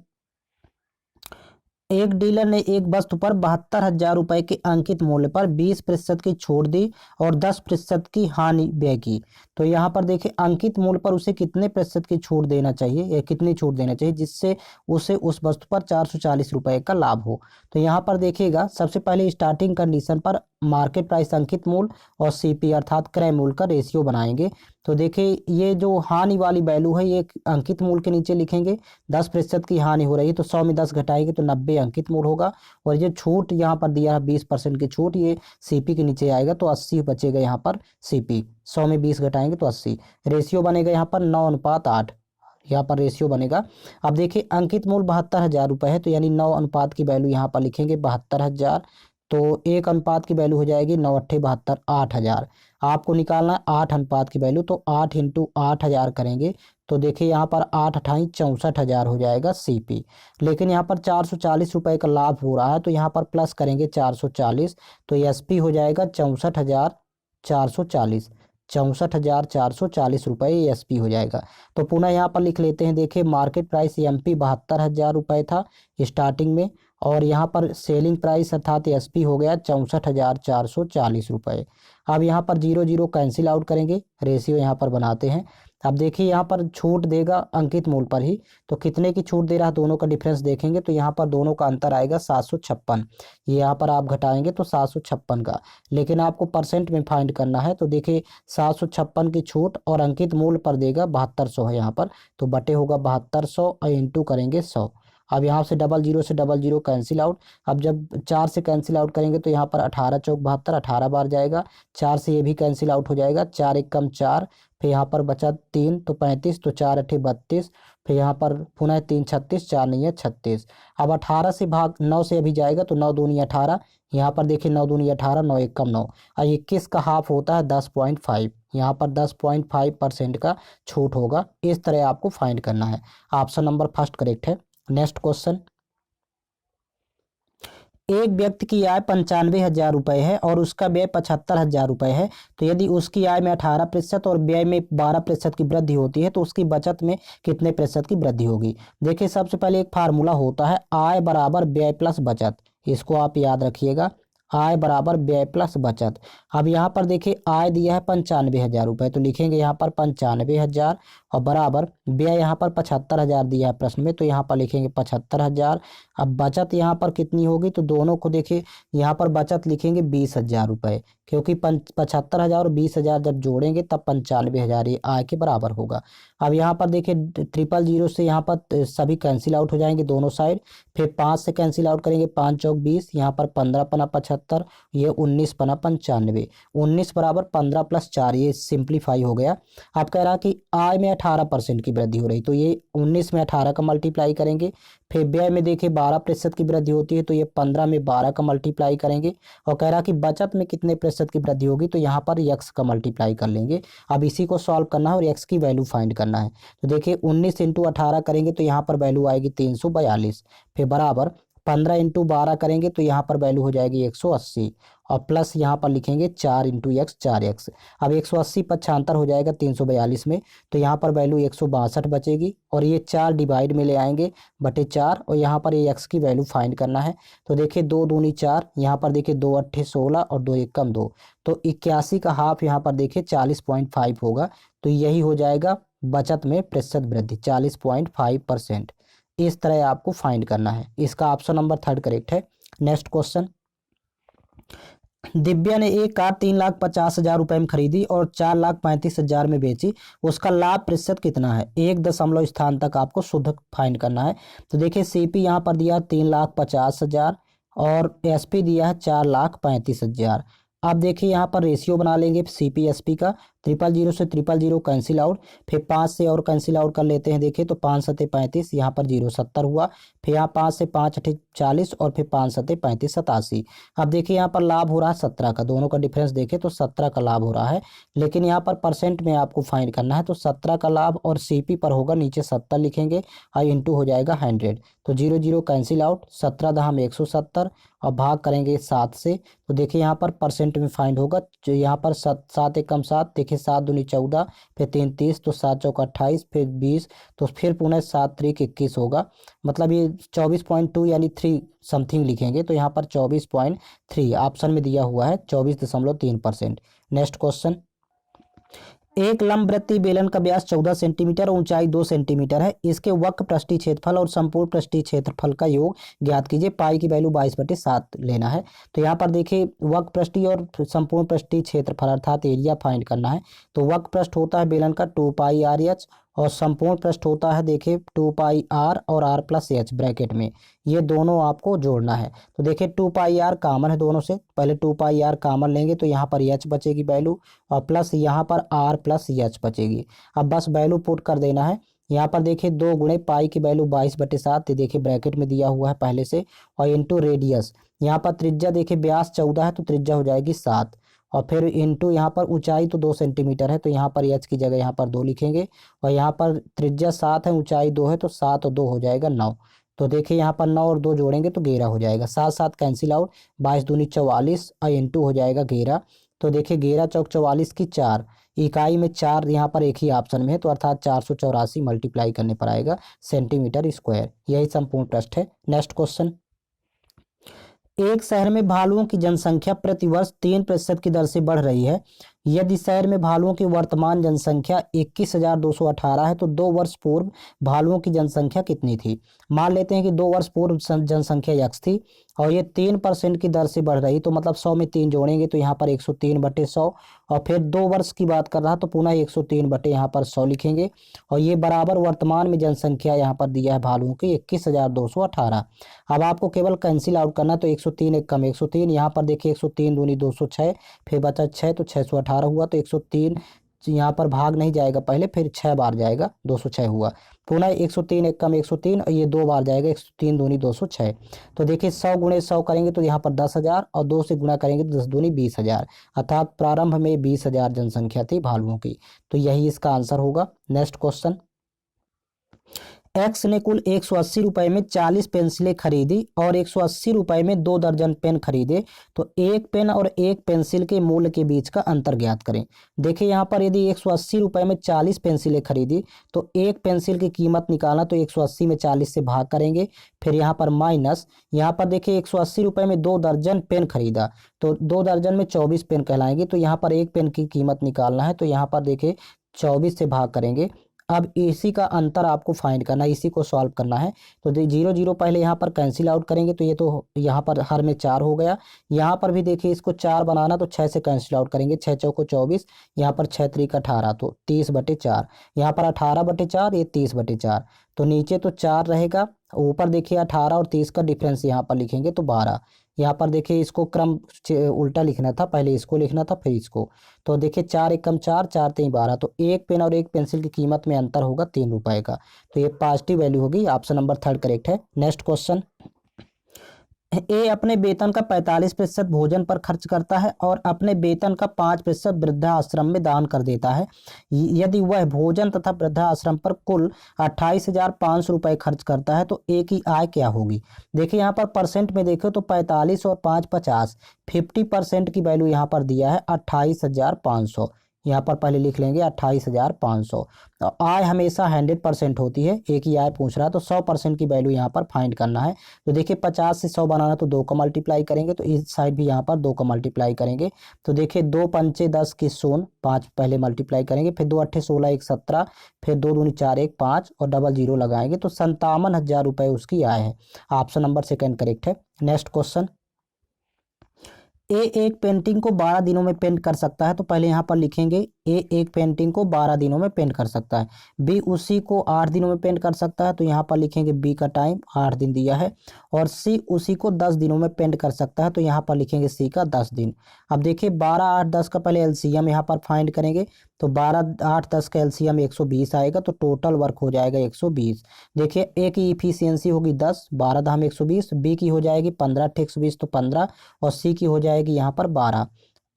एक डीलर ने एक वस्तु पर 72,000 रुपए के अंकित मूल्य पर 20% की छूट दी और 10% की हानि व्यय की। तो यहाँ पर देखिए अंकित मूल्य पर उसे कितने प्रतिशत की छूट देना चाहिए या कितनी छूट देना चाहिए जिससे उसे उस वस्तु पर 440 रुपए का लाभ हो। तो यहाँ पर देखिएगा सबसे पहले स्टार्टिंग कंडीशन पर मार्केट प्राइस अंकित मूल्य और सीपी अर्थात क्रय मूल्य का रेशियो बनाएंगे। तो देखिए ये जो हानि वाली वैल्यू है ये अंकित मूल्य के नीचे लिखेंगे, 10% की हानि हो रही है तो 100 में 10 घटाएंगे तो 90 अंकित मूल्य होगा। और ये छूट यहाँ पर दिया है 20% की छूट, ये सीपी के नीचे आएगा तो 80 बचेगा यहाँ पर सीपी, 100 में 20 घटाएंगे तो 80। रेशियो बनेगा यहाँ पर 9:8, यहाँ पर रेशियो बनेगा। अब देखिए अंकित मूल्य 72,000 रुपये है तो यानी 9 अनुपात की वैल्यू यहाँ पर लिखेंगे 72,000, तो 1 अनुपात की वैल्यू हो जाएगी 9 अट्ठे 72, 8,000। आपको निकालना है 8 अनुपात की वैल्यू, तो 8 इंटू 8,000 करेंगे तो देखिए यहाँ पर 8 अठाई 64,000 हो जाएगा सीपी। लेकिन यहाँ पर 440 रुपये का लाभ हो रहा है तो यहाँ पर प्लस करेंगे 440 तो एसपी हो जाएगा 64,440, 64,440 रुपये एसपी हो जाएगा। तो पुनः यहाँ पर लिख लेते हैं, देखिए मार्केट प्राइस एमपी 72,000 रुपये था स्टार्टिंग में और यहाँ पर सेलिंग प्राइस अर्थात एसपी हो गया 64,440 रुपये। अब यहाँ पर 0 0 कैंसिल आउट करेंगे, रेशियो यहाँ पर बनाते हैं। अब देखिए यहाँ पर छूट देगा अंकित मूल्य पर ही, तो कितने की छूट दे रहा है दोनों का डिफरेंस देखेंगे तो यहाँ पर दोनों का अंतर आएगा 756। ये यहाँ पर आप घटाएंगे तो 756 का, लेकिन आपको परसेंट में फाइंड करना है। तो देखिए 756 की छूट और अंकित मूल्य पर देगा 7200 है यहाँ पर, तो बटे होगा 7200 और इंटू करेंगे 100। अब यहाँ से 00 से 00 कैंसिल आउट। अब जब 4 से कैंसिल आउट करेंगे तो यहाँ पर 18 चौक 72, 18 बार जाएगा। 4 से ये भी कैंसिल आउट हो जाएगा, 4 एक कम 4, फिर यहाँ पर बचा 3 तो 35, तो 4 अठे 32, फिर यहाँ पर पुनः 3 36, 4 नहीं है 36। अब 18 से भाग 9 से अभी जाएगा तो 9 दूनी 18, यहाँ पर देखिए 9 दूनी 18, 9 एक कम 9 और 21 का हाफ होता है 10.5, यहाँ पर 10.5% का छूट होगा। इस तरह आपको फाइंड करना है। ऑप्शन नंबर फर्स्ट करेक्ट है। नेक्स्ट क्वेश्चन, एक व्यक्ति की आय 95,000 रुपये है और उसका व्यय 75,000 रुपये है। तो यदि उसकी आय में 18% और व्यय में 12% की वृद्धि होती है तो उसकी बचत में कितने प्रतिशत की वृद्धि होगी। देखिए सबसे पहले एक फार्मूला होता है आय बराबर व्यय प्लस बचत, इसको आप याद रखिएगा, आय बराबर व्यय प्लस बचत। अब यहाँ पर देखिए आय दिया है 95,000 रुपये तो लिखेंगे यहाँ पर 95,000 और बराबर व्यय यहाँ पर 75,000 दिया है प्रश्न में तो यहाँ पर लिखेंगे 75,000। अब बचत यहाँ पर कितनी होगी तो दोनों को देखिए यहाँ पर बचत लिखेंगे 20,000 रुपये, क्योंकि 75,000 और 20,000 जब जोड़ेंगे तब 95,000 ये आय के बराबर होगा। अब यहाँ पर देखिए 000 से यहाँ पर सभी कैंसिल आउट हो जाएंगे दोनों साइड, फिर 5 से कैंसिल आउट करेंगे, 5 चौक 20, यहाँ पर 15 पना 75, ये 19 पना 95, 19 बराबर 15 प्लस 4, ये सिंप्लीफाई हो गया। आप कह रहा है कि आय में 18% की वृद्धि हो रही तो ये 19 में 18 का मल्टीप्लाई करेंगे, फिर व्यय में देखिए 12% की वृद्धि होती है तो ये 15 में 12 का मल्टीप्लाई करेंगे, और कह रहा कि बचत में कितने प्रतिशत की वृद्धि होगी तो यहाँ पर x का मल्टीप्लाई कर लेंगे। अब इसी को सॉल्व करना है और x की वैल्यू फाइंड करना है। तो देखिए 19 इंटू 18 करेंगे तो यहाँ पर वैल्यू आएगी 342, फिर बराबर 15 इंटू 12 करेंगे तो यहाँ पर वैल्यू हो जाएगी 180 और प्लस यहाँ पर लिखेंगे 4 इंटू एक्स 4x। अब 180 75 हो जाएगा 342 में, तो यहाँ पर वैल्यू 162 बचेगी और ये 4 डिवाइड में ले आएंगे बटे 4 और यहाँ पर ये x की वैल्यू फाइंड करना है। तो देखिए 2 दूनी 4, यहाँ पर देखिए 2 अट्ठे 16 और 2 एक कम 2, तो 81 का हाफ यहाँ पर देखिए 40.5 होगा। तो यही हो जाएगा बचत में प्रतिशत वृद्धि 40.5%। इस तरह आपको फाइंड करना है। इसका ऑप्शन नंबर थर्ड करेक्ट है। नेक्स्ट क्वेश्चन, दिव्या ने एक कार 3,50,000 रुपए में खरीदी और 4,35,000 में बेची, उसका लाभ प्रतिशत कितना है। 1 दशमलव स्थान तक आपको शुद्ध फाइंड करना है। तो देखिए सीपी यहाँ पर दिया 3,50,000 और एसपी दिया है 4,35,000। अब देखिए यहाँ पर रेशियो बना लेंगे सीपीएसपी का, 000 से 000 कैंसिल आउट, फिर 5 से और कैंसिल आउट कर लेते हैं। देखिए तो 5 सत्ते 35, यहाँ पर 0,70 हुआ, फिर यहाँ 5 से 5 अठे 40 और फिर 5 सत्ते 35 87। अब देखिए यहाँ पर लाभ हो रहा है 17 का, दोनों का डिफरेंस देखें तो 17 का लाभ हो रहा है, लेकिन यहाँ पर परसेंट में आपको फाइंड करना है। तो 17 का लाभ और सीपी पर होगा, नीचे 70 लिखेंगे और इंटू हो जाएगा 100। तो 0 कैंसिल आउट, 17 दहम 170 और भाग करेंगे 7 से। तो देखिए यहाँ पर परसेंट में फाइंड होगा, जो यहाँ पर 7 एकम 7, देखिए 7 दूनी 14, फिर 3 30, तो 7 चौका 28, फिर 20, तो फिर पुनः 7 3 21 होगा, मतलब ये 24.2 यानी 3 समथिंग लिखेंगे। तो यहाँ पर 24.3 ऑप्शन में दिया हुआ है, 24.3%। नेक्स्ट क्वेश्चन, एक लंबवृत्तीय बेलन का व्यास 14 सेंटीमीटर और ऊंचाई 2 सेंटीमीटर है। इसके वक्र पृष्ठीय क्षेत्रफल और संपूर्ण पृष्ठीय क्षेत्रफल का योग ज्ञात कीजिए। पाई की वैल्यू 22/7 लेना है। तो यहाँ पर देखिए वक्र पृष्ठीय और संपूर्ण पृष्ठीय क्षेत्रफल अर्थात एरिया फाइंड करना है। तो वक्र पृष्ठ होता है बेलन का 2πr/h और संपूर्ण पृष्ठ होता है देखिए 2πr और r+h ब्रैकेट में, ये दोनों आपको जोड़ना है। तो देखिए 2πr कॉमन है दोनों से, पहले 2πr कॉमन लेंगे तो यहाँ पर h बचेगी वैल्यू और प्लस यहाँ पर r+h बचेगी। अब बस वैल्यू पुट कर देना है। यहाँ पर देखिए 2 गुणे पाई की वैल्यू 22/7, देखिए ब्रैकेट में दिया हुआ है पहले से, और इंटू रेडियस, यहाँ पर त्रिज्या देखिए व्यास 14 है तो त्रिज्या हो जाएगी 7, और फिर इंटू यहाँ पर ऊंचाई तो 2 सेंटीमीटर है तो यहाँ पर h की जगह यहाँ पर 2 लिखेंगे, और यहाँ पर त्रिज्या 7 है ऊंचाई 2 है तो 7 और 2 हो जाएगा 9। तो देखिए यहाँ पर 9 और 2 जोड़ेंगे तो 11 हो जाएगा, 7 7 कैंसिल आउट, 22 दूनी 44 और इंटू हो जाएगा 11। तो देखिए 11 चौक 44 की 4, इकाई में 4 यहाँ पर एक ही ऑप्शन में है, तो अर्थात 484 मल्टीप्लाई करने पर आएगा सेंटीमीटर स्क्वायर। यही संपूर्ण पृष्ठ है। नेक्स्ट क्वेश्चन, एक शहर में भालुओं की जनसंख्या प्रतिवर्ष 3% की दर से बढ़ रही है। यदि शहर में भालुओं की वर्तमान जनसंख्या 21,218 है तो 2 वर्ष पूर्व भालुओं की जनसंख्या कितनी थी। मान लेते हैं कि 2 वर्ष पूर्व जनसंख्या x थी और ये 3% की दर से बढ़ रही, तो मतलब 100 में 3 जोड़ेंगे तो यहाँ पर 103/100, और फिर 2 वर्ष की बात कर रहा तो पुनः 103 बटे यहाँ पर 100 लिखेंगे, और ये बराबर वर्तमान में जनसंख्या यहाँ पर दिया है भालुओं की 21,218। अब आपको केवल कैंसिल आउट करना, तो 103 एक कम 103, यहाँ पर देखिए 103 दूनी 206, फिर बचा 6 तो 618 हुआ, तो 103 यहाँ पर भाग नहीं जाएगा पहले, फिर 6 बार जाएगा 206 हुआ, पुनः 103 एक कम 103 और ये 2 बार जाएगा 103 दूनी 206। तो देखिए 100 गुणे 100 करेंगे तो यहाँ पर 10,000 और 2 से गुणा करेंगे तो 10 दूनी 20,000, अर्थात प्रारंभ में 20,000 जनसंख्या थी भालुओं की। तो यही इसका आंसर होगा। नेक्स्ट क्वेश्चन, एक्स ने कुल 180 रुपए में 40 पेंसिलें खरीदी और 180 रुपए में 2 दर्जन पेन खरीदे, तो एक पेन और एक पेंसिल के मूल्य के बीच का अंतर ज्ञात करें। देखिए यहाँ पर यदि 180 रुपए में 40 पेंसिलें खरीदी तो एक पेंसिल की कीमत निकालना, तो 180 में 40 से भाग करेंगे, फिर यहाँ पर माइनस, यहाँ पर देखिए 180 रुपए में 2 दर्जन पेन खरीदा तो 2 दर्जन में 24 पेन कहलाएंगे, तो यहाँ पर एक पेन की कीमत निकालना है, तो यहाँ पर देखिए 24 से भाग करेंगे। अब इसी का अंतर आपको फाइंड करना है, इसी को सॉल्व करना है। तो 0 0 पहले यहाँ पर कैंसिल आउट करेंगे तो ये तो यहाँ पर हर में 4 हो गया, यहाँ पर भी देखिए इसको 4 बनाना तो 6 से कैंसिल आउट करेंगे, 6 चौको 24, यहाँ पर 6 3 18, तो 30/4, यहाँ पर 18/4, ये 30/4, तो नीचे तो 4 रहेगा, ऊपर देखिए 18 और 30 का डिफरेंस यहाँ पर लिखेंगे तो 12। यहाँ पर देखिए इसको क्रम उल्टा लिखना था, पहले इसको लिखना था फिर इसको। तो देखिए 4 एकम 4, 4 3 12, तो एक पेन और एक पेंसिल की कीमत में अंतर होगा 3 रुपए का, तो ये पॉजिटिव वैल्यू होगी। ऑप्शन नंबर 3 करेक्ट है। नेक्स्ट क्वेश्चन, ए अपने वेतन का 45% भोजन पर खर्च करता है और अपने वेतन का 5% वृद्धाश्रम में दान कर देता है। यदि वह भोजन तथा वृद्धाश्रम पर कुल 28,500 रुपये खर्च करता है तो ए की आय क्या होगी। देखिए यहाँ पर परसेंट में देखो तो 45 और 5 50, 50% की वैल्यू यहाँ पर दिया है 28,500, यहाँ पर पहले लिख लेंगे 28,500। आय हमेशा 100% होती है, एक ही आय पूछ रहा है तो 100% की वैल्यू यहाँ पर फाइंड करना है। तो देखिए 50 से 100 बनाना तो 2 का मल्टीप्लाई करेंगे, तो इस साइड भी यहाँ पर 2 का मल्टीप्लाई करेंगे। तो देखिए 2 पंचे 10 की 100, 5 पहले मल्टीप्लाई करेंगे, फिर 2 अट्ठे 16 1 17, फिर 2 दूनी 4 1 5 और डबल 0 लगाएंगे तो 57,000 रुपये उसकी आय है। ऑप्शन नंबर 2 करेक्ट है। नेक्स्ट क्वेश्चन, ए एक पेंटिंग को 12 दिनों में पेंट कर सकता है, तो पहले यहाँ पर लिखेंगे ए एक पेंटिंग को 12 दिनों में पेंट कर सकता है, बी उसी को 8 दिनों में पेंट कर सकता है, तो यहाँ पर लिखेंगे बी का टाइम 8 दिन दिया है, और सी उसी को 10 दिनों में पेंट कर सकता है, तो यहाँ पर लिखेंगे सी का 10 दिन। अब देखिए 12 8 10 का पहले एलसीएम यहाँ पर फाइंड करेंगे, तो 12 8 10 का एलसीएम 120 आएगा, तो टोटल वर्क हो जाएगा 120। देखिए ए की इफिशियंसी होगी 10, 12 धाम 120, बी की हो जाएगी 15 × 120 तो 15, और सी की हो जाएगी यहाँ पर 12।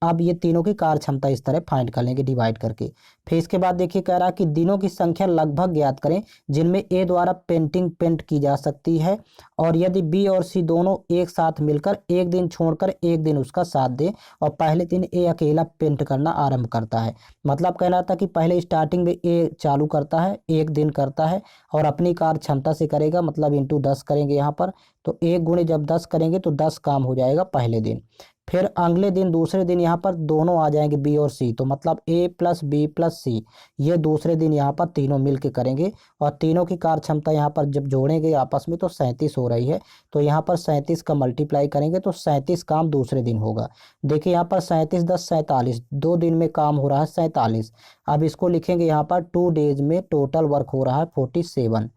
अब ये तीनों की कार्य क्षमता इस तरह फाइंड कर लेंगे डिवाइड करके। फिर इसके बाद देखिए कह रहा है कि दिनों की संख्या लगभग ज्ञात करें जिनमें ए द्वारा पेंटिंग पेंट की जा सकती है, और यदि बी और सी दोनों एक साथ मिलकर एक दिन छोड़कर एक दिन उसका साथ दे, और पहले दिन ए अकेला पेंट करना आरंभ करता है। मतलब कहना था कि पहले स्टार्टिंग में ए चालू करता है, एक दिन करता है, और अपनी कार्य क्षमता से करेगा, मतलब इंटू 10 करेंगे यहाँ पर, तो 1 गुणे जब 10 करेंगे तो 10 काम हो जाएगा पहले दिन। फिर अगले दिन दूसरे दिन यहाँ पर दोनों आ जाएंगे बी और सी, तो मतलब ए प्लस बी प्लस सी, ये दूसरे दिन यहाँ पर तीनों मिल के करेंगे, और तीनों की कार्य क्षमता यहाँ पर जब जोड़ेंगे आपस में तो 37 हो रही है, तो यहाँ पर 37 का मल्टीप्लाई करेंगे तो 37 काम दूसरे दिन होगा। देखिए यहाँ पर 37 10 47, 2 दिन में काम हो रहा है 47। अब इसको लिखेंगे यहाँ पर 2 डेज में टोटल वर्क हो रहा है 47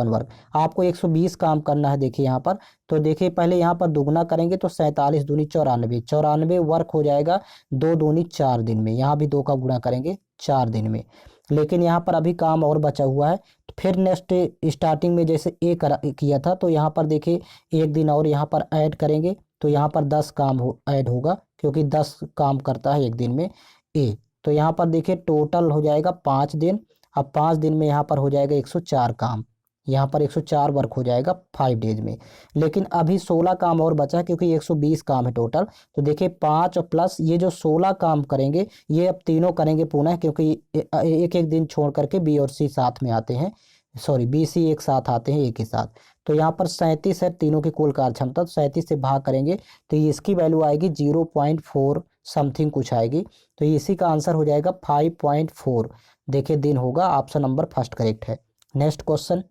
वर्क। आपको 120 काम करना है देखिए यहाँ पर, तो देखिए पहले यहाँ पर दुगना करेंगे तो 47 दूनी 94, 94 वर्क हो जाएगा 2 दूनी 4 दिन में, यहाँ भी 2 का गुणा करेंगे 4 दिन में। लेकिन यहाँ पर अभी काम और बचा हुआ है, तो फिर नेक्स्ट स्टार्टिंग में जैसे ए किया था, तो यहाँ पर देखिए 1 दिन और यहाँ पर ऐड करेंगे, तो यहाँ पर 10 काम ऐड होगा, क्योंकि 10 काम करता है एक दिन में ए। तो यहाँ पर देखिए टोटल हो जाएगा 5 दिन। अब 5 दिन में यहाँ पर हो जाएगा 104 काम, यहाँ पर 104 वर्क हो जाएगा 5 डेज में। लेकिन अभी 16 काम और बचा है, क्योंकि 120 काम है टोटल। तो देखिए 5 और प्लस ये जो 16 काम करेंगे, ये अब तीनों करेंगे पुनः, क्योंकि एक एक दिन छोड़ करके बी और सी साथ में आते हैं, सॉरी बी सी एक साथ आते हैं एक ही साथ। तो यहाँ पर 37 है तीनों की कुल कार्य क्षमता, तो 37 से भाग करेंगे तो ये इसकी वैल्यू आएगी 0.4 समथिंग कुछ आएगी, तो इसी का आंसर हो जाएगा 5.4। देखिए दिन होगा, ऑप्शन नंबर फर्स्ट करेक्ट है। नेक्स्ट क्वेश्चन,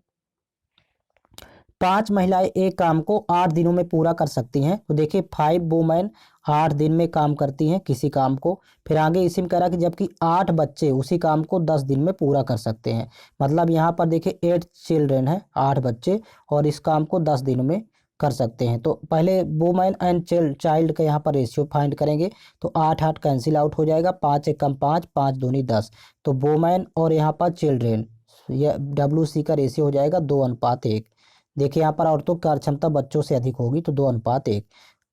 5 महिलाएं एक काम को 8 दिनों में पूरा कर सकती हैं, तो देखिए 5 वुमेन 8 दिन में काम करती हैं किसी काम को। फिर आगे इसी में कह रहा है कि जबकि 8 बच्चे उसी काम को 10 दिन में पूरा कर सकते हैं। मतलब यहाँ पर देखिए 8 चिल्ड्रेन है, 8 बच्चे, और इस काम को 10 दिनों में कर सकते हैं। तो पहले वुमेन एंड चाइल्ड का यहाँ पर रेशियो फाइंड करेंगे, तो 8 8 कैंसिल आउट हो जाएगा, 5 1 कम 5, 5 दूनी 10, तो वुमेन और यहाँ पर चिल्ड्रेन, यह WC का रेशियो हो जाएगा 2:1। देखिए यहाँ पर औरतों की कार्य क्षमता बच्चों से अधिक होगी, तो 2:1।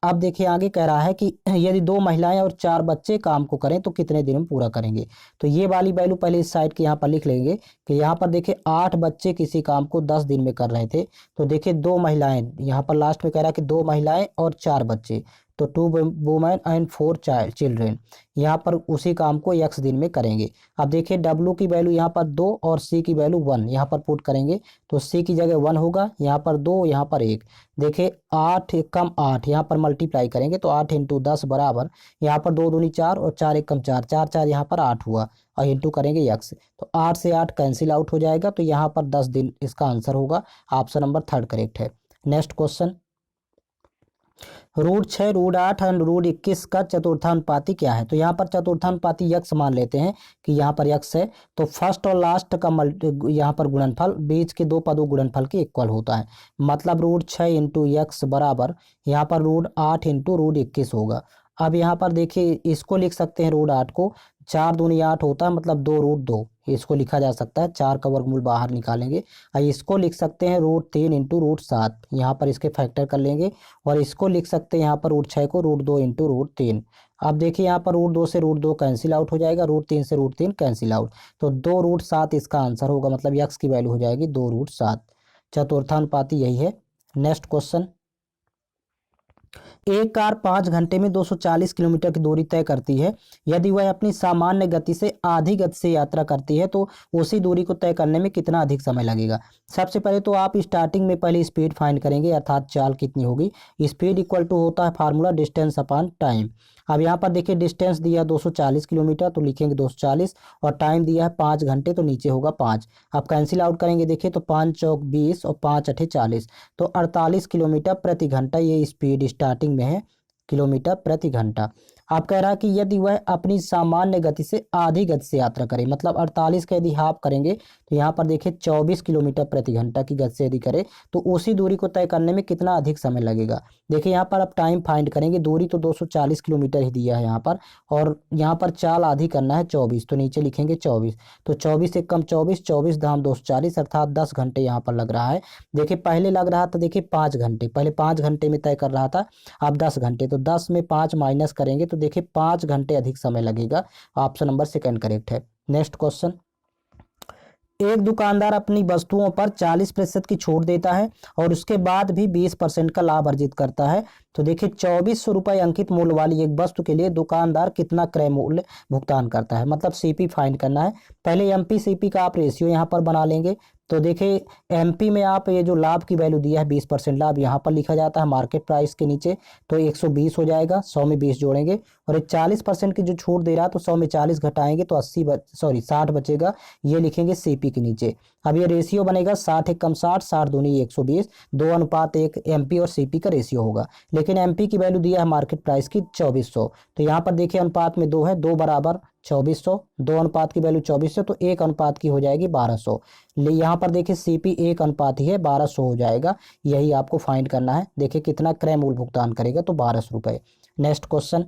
अब देखिए आगे कह रहा है कि यदि 2 महिलाएं और 4 बच्चे काम को करें तो कितने दिन में पूरा करेंगे। तो ये वाली वैल्यू पहले इस साइड के यहाँ पर लिख लेंगे कि यहाँ पर देखिए 8 बच्चे किसी काम को 10 दिन में कर रहे थे, तो देखिए 2 महिलाएं, यहाँ पर लास्ट में कह रहा है कि 2 महिलाएं और 4 बच्चे, तो 2 वुमेन एंड 4 चिल्ड्रेन, यहाँ पर उसी काम को x दिन में करेंगे। अब देखिए W की वैल्यू यहाँ पर 2 और C की वैल्यू 1 यहाँ पर पुट करेंगे, तो C की जगह 1 होगा, यहाँ पर 2, यहाँ पर 1। देखिए 8 1 कम 8, यहाँ पर मल्टीप्लाई करेंगे तो 8 × 10 बराबर, यहाँ पर 2 दूनी 4 और 4 1 कम 4, 4 4 यहाँ पर 8 हुआ, और इंटू करेंगे x, तो 8 से 8 कैंसिल आउट हो जाएगा, तो यहाँ पर 10 दिन इसका आंसर होगा। ऑप्शन नंबर थर्ड करेक्ट है। नेक्स्ट क्वेश्चन, रूट 6 रूट 8 और रूट 21 का चतुर्थानुपाती क्या है। तो यहाँ पर चतुर्थानुपाती यक्स मान लेते हैं कि यहाँ पर यक्स है, तो फर्स्ट और लास्ट का यहाँ पर गुणनफल बीच के 2 पदों गुणनफल के इक्वल होता है। मतलब रूट 6 × यक्स बराबर यहाँ पर रूट 8 × रूट 21 होगा। अब यहाँ पर देखिए इसको लिख सकते हैं रूट 8 को, 4 दूनी 8 होता है, मतलब 2 रूट 2 इसको लिखा जा सकता है, 4 का वर्गमूल बाहर निकालेंगे। और इसको लिख सकते हैं रूट 3 × रूट 7, यहाँ पर इसके फैक्टर कर लेंगे, और इसको लिख सकते हैं यहाँ पर रूट 6 को रूट 2 × रूट 3। अब देखिए यहाँ पर रूट 2 से रूट 2 कैंसिल आउट हो जाएगा, रूट 3 से रूट 3 कैंसिल आउट, तो 2 रूट 7 इसका आंसर होगा, मतलब यक्स की वैल्यू हो जाएगी 2 रूट 7। चतुर्थानुपाती यही है। नेक्स्ट क्वेश्चन, एक कार 5 घंटे में 240 किलोमीटर की दूरी तय करती है। यदि वह अपनी सामान्य गति से आधी गति से यात्रा करती है तो उसी दूरी को तय करने में कितना अधिक समय लगेगा। सबसे पहले तो आप स्टार्टिंग में पहले स्पीड फाइंड करेंगे, अर्थात चाल कितनी होगी। स्पीड इक्वल टू होता है फार्मूला डिस्टेंस अपॉन टाइम। अब यहाँ पर देखिए डिस्टेंस दिया 240 किलोमीटर, तो लिखेंगे 240, और टाइम दिया है 5 घंटे, तो नीचे होगा 5। अब कैंसिल आउट करेंगे देखिए, तो 5 चौक 20 और 5 अठे 40, तो 48 किलोमीटर प्रति घंटा ये स्पीड स्टार्टिंग में है, किलोमीटर प्रति घंटा। आप कह रहा है कि यदि वह अपनी सामान्य गति से आधी गति से यात्रा करे, मतलब 48 का यदि हाफ करेंगे तो यहाँ पर देखिए 24 किलोमीटर प्रति घंटा की गति से यदि करे तो उसी दूरी को तय करने में कितना अधिक समय लगेगा। देखिए यहाँ पर आप टाइम फाइंड करेंगे, दूरी तो 240 किलोमीटर ही दिया है यहाँ पर, और यहाँ पर चाल आधी करना है 24, तो नीचे लिखेंगे 24। तो 24 से कम 24, 24 धाम 240, अर्थात 10 घंटे यहाँ पर लग रहा है। देखिए पहले लग रहा था, देखिए 5 घंटे, पहले 5 घंटे में तय कर रहा था, अब 10 घंटे, तो 10 में 5 माइनस करेंगे तो देखिए 5 घंटे अधिक समय लगेगा। ऑप्शन नंबर सेकंड करेक्ट है। नेक्स्ट क्वेश्चन, एक दुकानदार अपनी वस्तुओं पर 40% की छूट देता है और उसके बाद भी 20% का लाभ अर्जित करता है। तो देखिए 2400 रुपये अंकित मूल्य वाली एक वस्तु के लिए दुकानदार कितना क्रय मूल्य भुगतान करता है, मतलब सीपी फाइंड करना है। पहले एमपी सीपी का आप रेशियो यहाँ पर बना लेंगे। तो देखिए एमपी में आप ये जो लाभ की वैल्यू दिया है 20% लाभ, यहाँ पर लिखा जाता है मार्केट प्राइस के नीचे, तो 120 हो जाएगा, 100 में 20 जोड़ेंगे, और ये 40% की जो छूट दे रहा है तो 100 में 40 घटाएंगे तो 60 बचेगा, ये लिखेंगे सीपी के नीचे। अब ये रेशियो बनेगा 60 एक कम 60, 60 दूनी 120, 2:1 एमपी और सीपी का रेशियो होगा। लेकिन एमपी की वैल्यू दिया है मार्केट प्राइस की 2400, तो यहाँ पर देखिए अनुपात में 2 है, 2 बराबर 2400, 2 अनुपात की वैल्यू 2400, तो 1 अनुपात की हो जाएगी 1200। यहाँ पर देखिए सीपी 1 अनुपात ही है, 1200 हो जाएगा, यही आपको फाइंड करना है। देखिए कितना क्रय मूल्य भुगतान करेगा, तो 1200 रुपये। नेक्स्ट क्वेश्चन,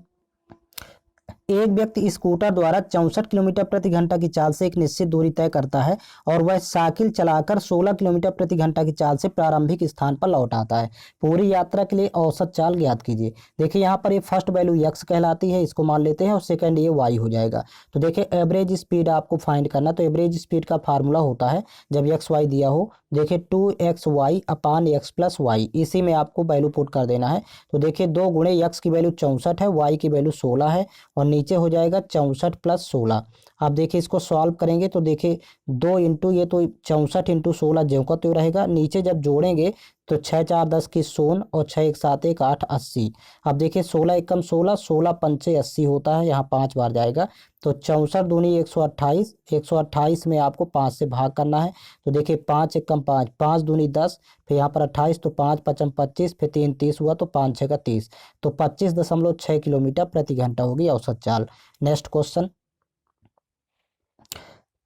एक व्यक्ति स्कूटर द्वारा 64 किलोमीटर प्रति घंटा की चाल से एक निश्चित दूरी तय करता है और वह साइकिल चलाकर 16 किलोमीटर प्रति घंटा की चाल से प्रारंभिक स्थान पर लौट आता है। पूरी यात्रा के लिए औसत चाल ज्ञात कीजिए। देखिए यहाँ पर ये फर्स्ट वैल्यू एक्स कहलाती है, इसको मान लेते हैं, और सेकंड ये वाई हो जाएगा। तो देखिए एवरेज स्पीड आपको फाइंड करना, तो एवरेज स्पीड का फार्मूला होता है जब एक्स वाई दिया हो, देखिए 2xy/x+y, इसी में आपको वैल्यू पुट कर देना है। तो देखिए 2 गुणे एक्स की वैल्यू 64 है, वाई की वैल्यू 16 है, और नीचे हो जाएगा 64 + 16। आप देखिए इसको सॉल्व करेंगे तो देखिए 2 इंटू ये, तो 64 इंटू 16 ज्यों का त्यों रहेगा, नीचे जब जोड़ेंगे तो 6 4 10 की 100 और 6 1 7 1 8 80। अब देखिए 16 एकम 16, 16 पंचे 80 होता है, यहाँ 5 बार जाएगा, तो 64 दूनी 128, 128 में आपको 5 से भाग करना है। तो देखिए 5 एकम 5, 5 दूनी 10, फिर यहाँ पर 28, तो 5 पचम 25, फिर 3 30 हुआ, तो 5 6 का 30, तो 25.6 किलोमीटर प्रति घंटा होगी औसत चाल। नेक्स्ट क्वेश्चन,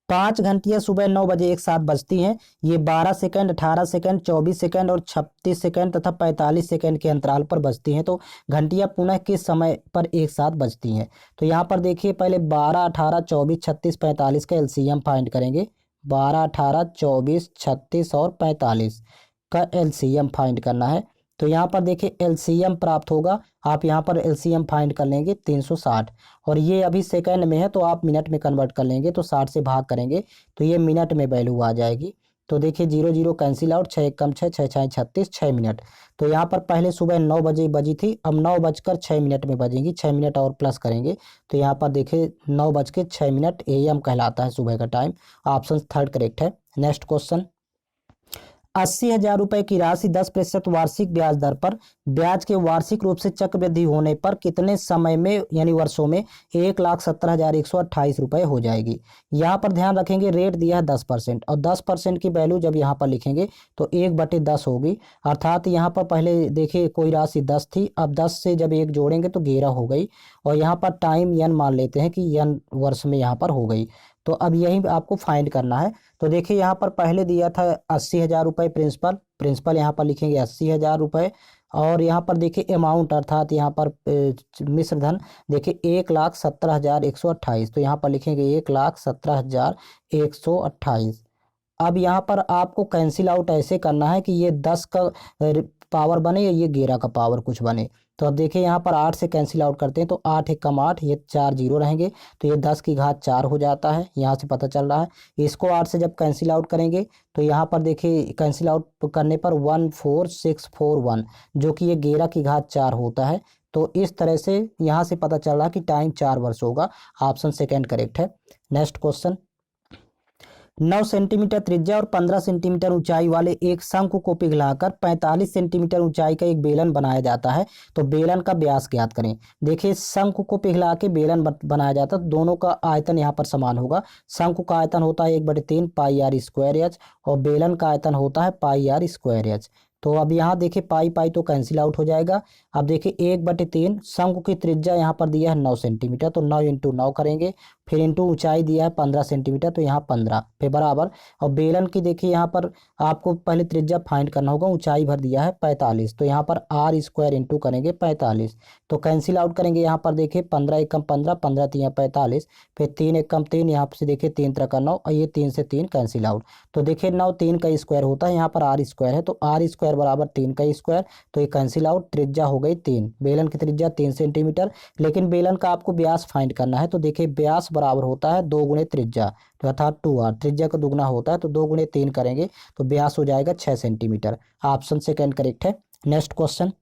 5 घंटियां सुबह 9 बजे एक साथ बजती हैं। ये 12 सेकंड, 18 सेकंड, 24 सेकंड और 36 सेकंड तथा 45 सेकंड के अंतराल पर बजती हैं। तो घंटियां पुनः किस समय पर एक साथ बजती हैं? तो यहाँ पर देखिए पहले 12, 18, 24, 36, 45 का एलसीएम फाइंड करेंगे। 12, 18, 24, 36 और 45 का एलसीएम फाइंड करना है। तो यहाँ पर देखिए एलसीएम प्राप्त होगा, आप यहाँ पर एलसीएम फाइंड कर लेंगे 360, और ये अभी सेकंड में है तो आप मिनट में कन्वर्ट कर लेंगे, तो 60 से भाग करेंगे तो ये मिनट में वैल्यू आ जाएगी। तो देखिए 0 0 कैंसिल आउट, 6 1 6, 6 6 36, 6 मिनट। तो यहाँ पर पहले सुबह 9 बजे बजी थी, अब 9:06 में बजेंगी, 6 मिनट और प्लस करेंगे, तो यहाँ पर देखिए 9:06 AM कहलाता है सुबह का टाइम। ऑप्शन थर्ड करेक्ट है। नेक्स्ट क्वेश्चन, 80,000 रुपये की राशि 10% वार्षिक ब्याज दर पर ब्याज के वार्षिक रूप से चक्रवृद्धि होने पर कितने समय में यानी वर्षों में 1,17,128 रुपये हो जाएगी। यहाँ पर ध्यान रखेंगे रेट दिया है 10%, और 10% की वैल्यू जब यहाँ पर लिखेंगे तो 1/10 होगी, अर्थात यहाँ पर पहले देखिए कोई राशि 10 थी, अब 10 से जब 1 जोड़ेंगे तो 11 हो गई, और यहाँ पर टाइम यन मान लेते हैं कि यन वर्ष में यहाँ पर हो गई। तो अब यही आपको फाइंड करना है। तो देखिए यहाँ पर पहले दिया था 80,000 रुपये प्रिंसिपल यहाँ पर लिखेंगे 80,000 रुपये, और यहाँ पर देखिए अमाउंट अर्थात यहाँ पर मिश्र धन देखिए 1,17,128, तो यहाँ पर लिखेंगे 1,17,128। अब यहाँ पर आपको कैंसिल आउट ऐसे करना है कि ये 10 का पावर बने या ये 11 का पावर कुछ बने। तो अब देखिए यहाँ पर 8 से कैंसिल आउट करते हैं, तो 8 1 कम 8, ये 4 0 रहेंगे, तो ये 10 की घात 4 हो जाता है, यहाँ से पता चल रहा है। इसको 8 से जब कैंसिल आउट करेंगे तो यहाँ पर देखिए कैंसिल आउट करने पर 14641, जो कि ये 11 की घात 4 होता है। तो इस तरह से यहाँ से पता चल रहा कि टाइम 4 वर्ष होगा। ऑप्शन सेकेंड करेक्ट है। नेक्स्ट क्वेश्चन, 9 सेंटीमीटर त्रिज्या और 15 सेंटीमीटर ऊंचाई वाले एक शंकु को पिघलाकर 45 सेंटीमीटर ऊंचाई का एक बेलन बनाया जाता है। तो बेलन का व्यास ज्ञात करें। देखिए शंकु को पिघला के बेलन बनाया जाता है, तो दोनों का आयतन यहाँ पर समान होगा। शंकु का आयतन होता है 1/3 πr² h, और बेलन का आयतन होता है πr²h। तो अब यहाँ देखिए पाई पाई तो कैंसिल आउट हो जाएगा। अब देखिए 1/3 शंकु की त्रिज्या यहाँ पर दिया है 9 सेंटीमीटर, तो 9 इंटू 9 करेंगे, फिर इंटू ऊंचाई दिया है 15 सेंटीमीटर, तो यहाँ 15 फिर बराबर। और बेलन की देखिए यहाँ पर आपको पहले त्रिज्या फाइंड करना होगा, ऊंचाई भर दिया है 45, तो यहाँ पर आर स्क्वायर इंटू करेंगे 45, तो कैंसिल आउट करेंगे यहाँ पर देखिए 15 एकम 15, 15 3 45, फिर 3 एकम 3, यहाँ से देखिए 3 3 का 9, और ये 3 से 3 कैंसिल आउट। तो देखिए 9 3 का स्क्वायर होता है, यहाँ पर आर स्क्वायर है, तो आर स्क्वायर बराबर 3 का स्क्वायर, तो ये कैंसिल आउट। त्रिज्या हो गई 3, बेलन की त्रिज्या 3 सेंटीमीटर, लेकिन बेलन का आपको व्यास फाइंड करना है। तो देखिए व्यास बराबर होता है 2 गुणे त्रिज्या, तो अर्थात 2r, त्रिज्या का दुगना होता है, तो 2 गुणे 3 करेंगे तो व्यास हो जाएगा 6 सेंटीमीटर। ऑप्शन सेकंड करेक्ट है। नेक्स्ट क्वेश्चन,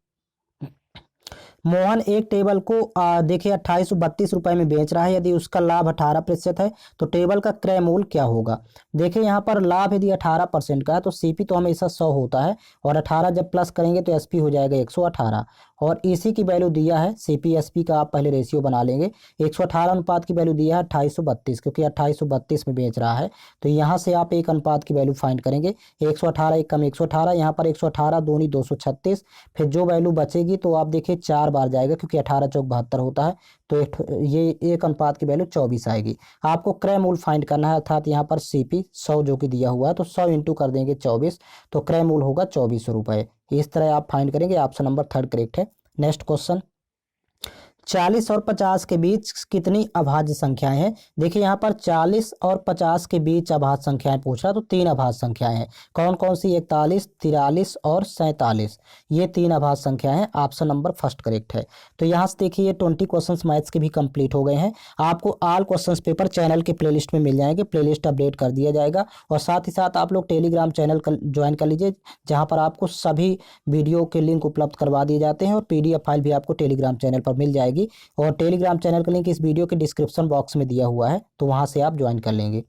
मोहन एक टेबल को देखिए 2832 रुपए में बेच रहा है, यदि उसका लाभ 18% है तो टेबल का क्रय मूल्य क्या होगा। देखिए यहाँ पर लाभ यदि 18% का है तो सीपी तो हमेशा 100 होता है, और 18 जब प्लस करेंगे तो एसपी हो जाएगा 118, और ईसी की वैल्यू दिया है, सीपी एसपी का आप पहले रेशियो बना लेंगे। 118 अनुपात की वैल्यू दिया है 2832, क्योंकि 2832 में बेच रहा है, तो यहाँ से आप एक अनुपात की वैल्यू फाइंड करेंगे। 118 एक कम 118, यहाँ पर 118 दूनी 236, फिर जो वैल्यू बचेगी तो आप देखिए 4 बार जाएगा, क्योंकि 18 चौक 72 होता है, तो ये एक अनुपात की वैल्यू 24 आएगी। आपको क्रय मूल्य फाइंड करना है, अर्थात यहाँ पर सीपी 100 जो कि दिया हुआ है, तो 100 इंटू कर देंगे 24, तो क्रय मूल्य होगा 2400 रुपये। इस तरह आप फाइंड करेंगे। ऑप्शन नंबर थर्ड करेक्ट है। नेक्स्ट क्वेश्चन, 40 और 50 के बीच कितनी अभाज्य संख्याएं हैं। देखिए यहाँ पर 40 और 50 के बीच अभाज्य संख्याएं पूछ रहा है, तो 3 अभाज्य संख्याएं हैं। कौन कौन सी, 41, 43 और 47, ये 3 अभाज्य संख्याएं हैं। ऑप्शन नंबर फर्स्ट करेक्ट है। तो यहाँ से देखिए 20 क्वेश्चंस मैथ्स के भी कंप्लीट हो गए हैं। आपको ऑल क्वेश्चंस पेपर चैनल के प्लेलिस्ट में मिल जाएंगे, प्लेलिस्ट अपडेट कर दिया जाएगा, और साथ ही साथ आप लोग टेलीग्राम चैनल ज्वाइन कर लीजिए, जहाँ पर आपको सभी वीडियो के लिंक उपलब्ध करवा दिए जाते हैं, और PDF फाइल भी आपको टेलीग्राम चैनल पर मिल जाएगी, और टेलीग्राम चैनल का लिंक इस वीडियो के डिस्क्रिप्शन बॉक्स में दिया हुआ है, तो वहां से आप ज्वाइन कर लेंगे।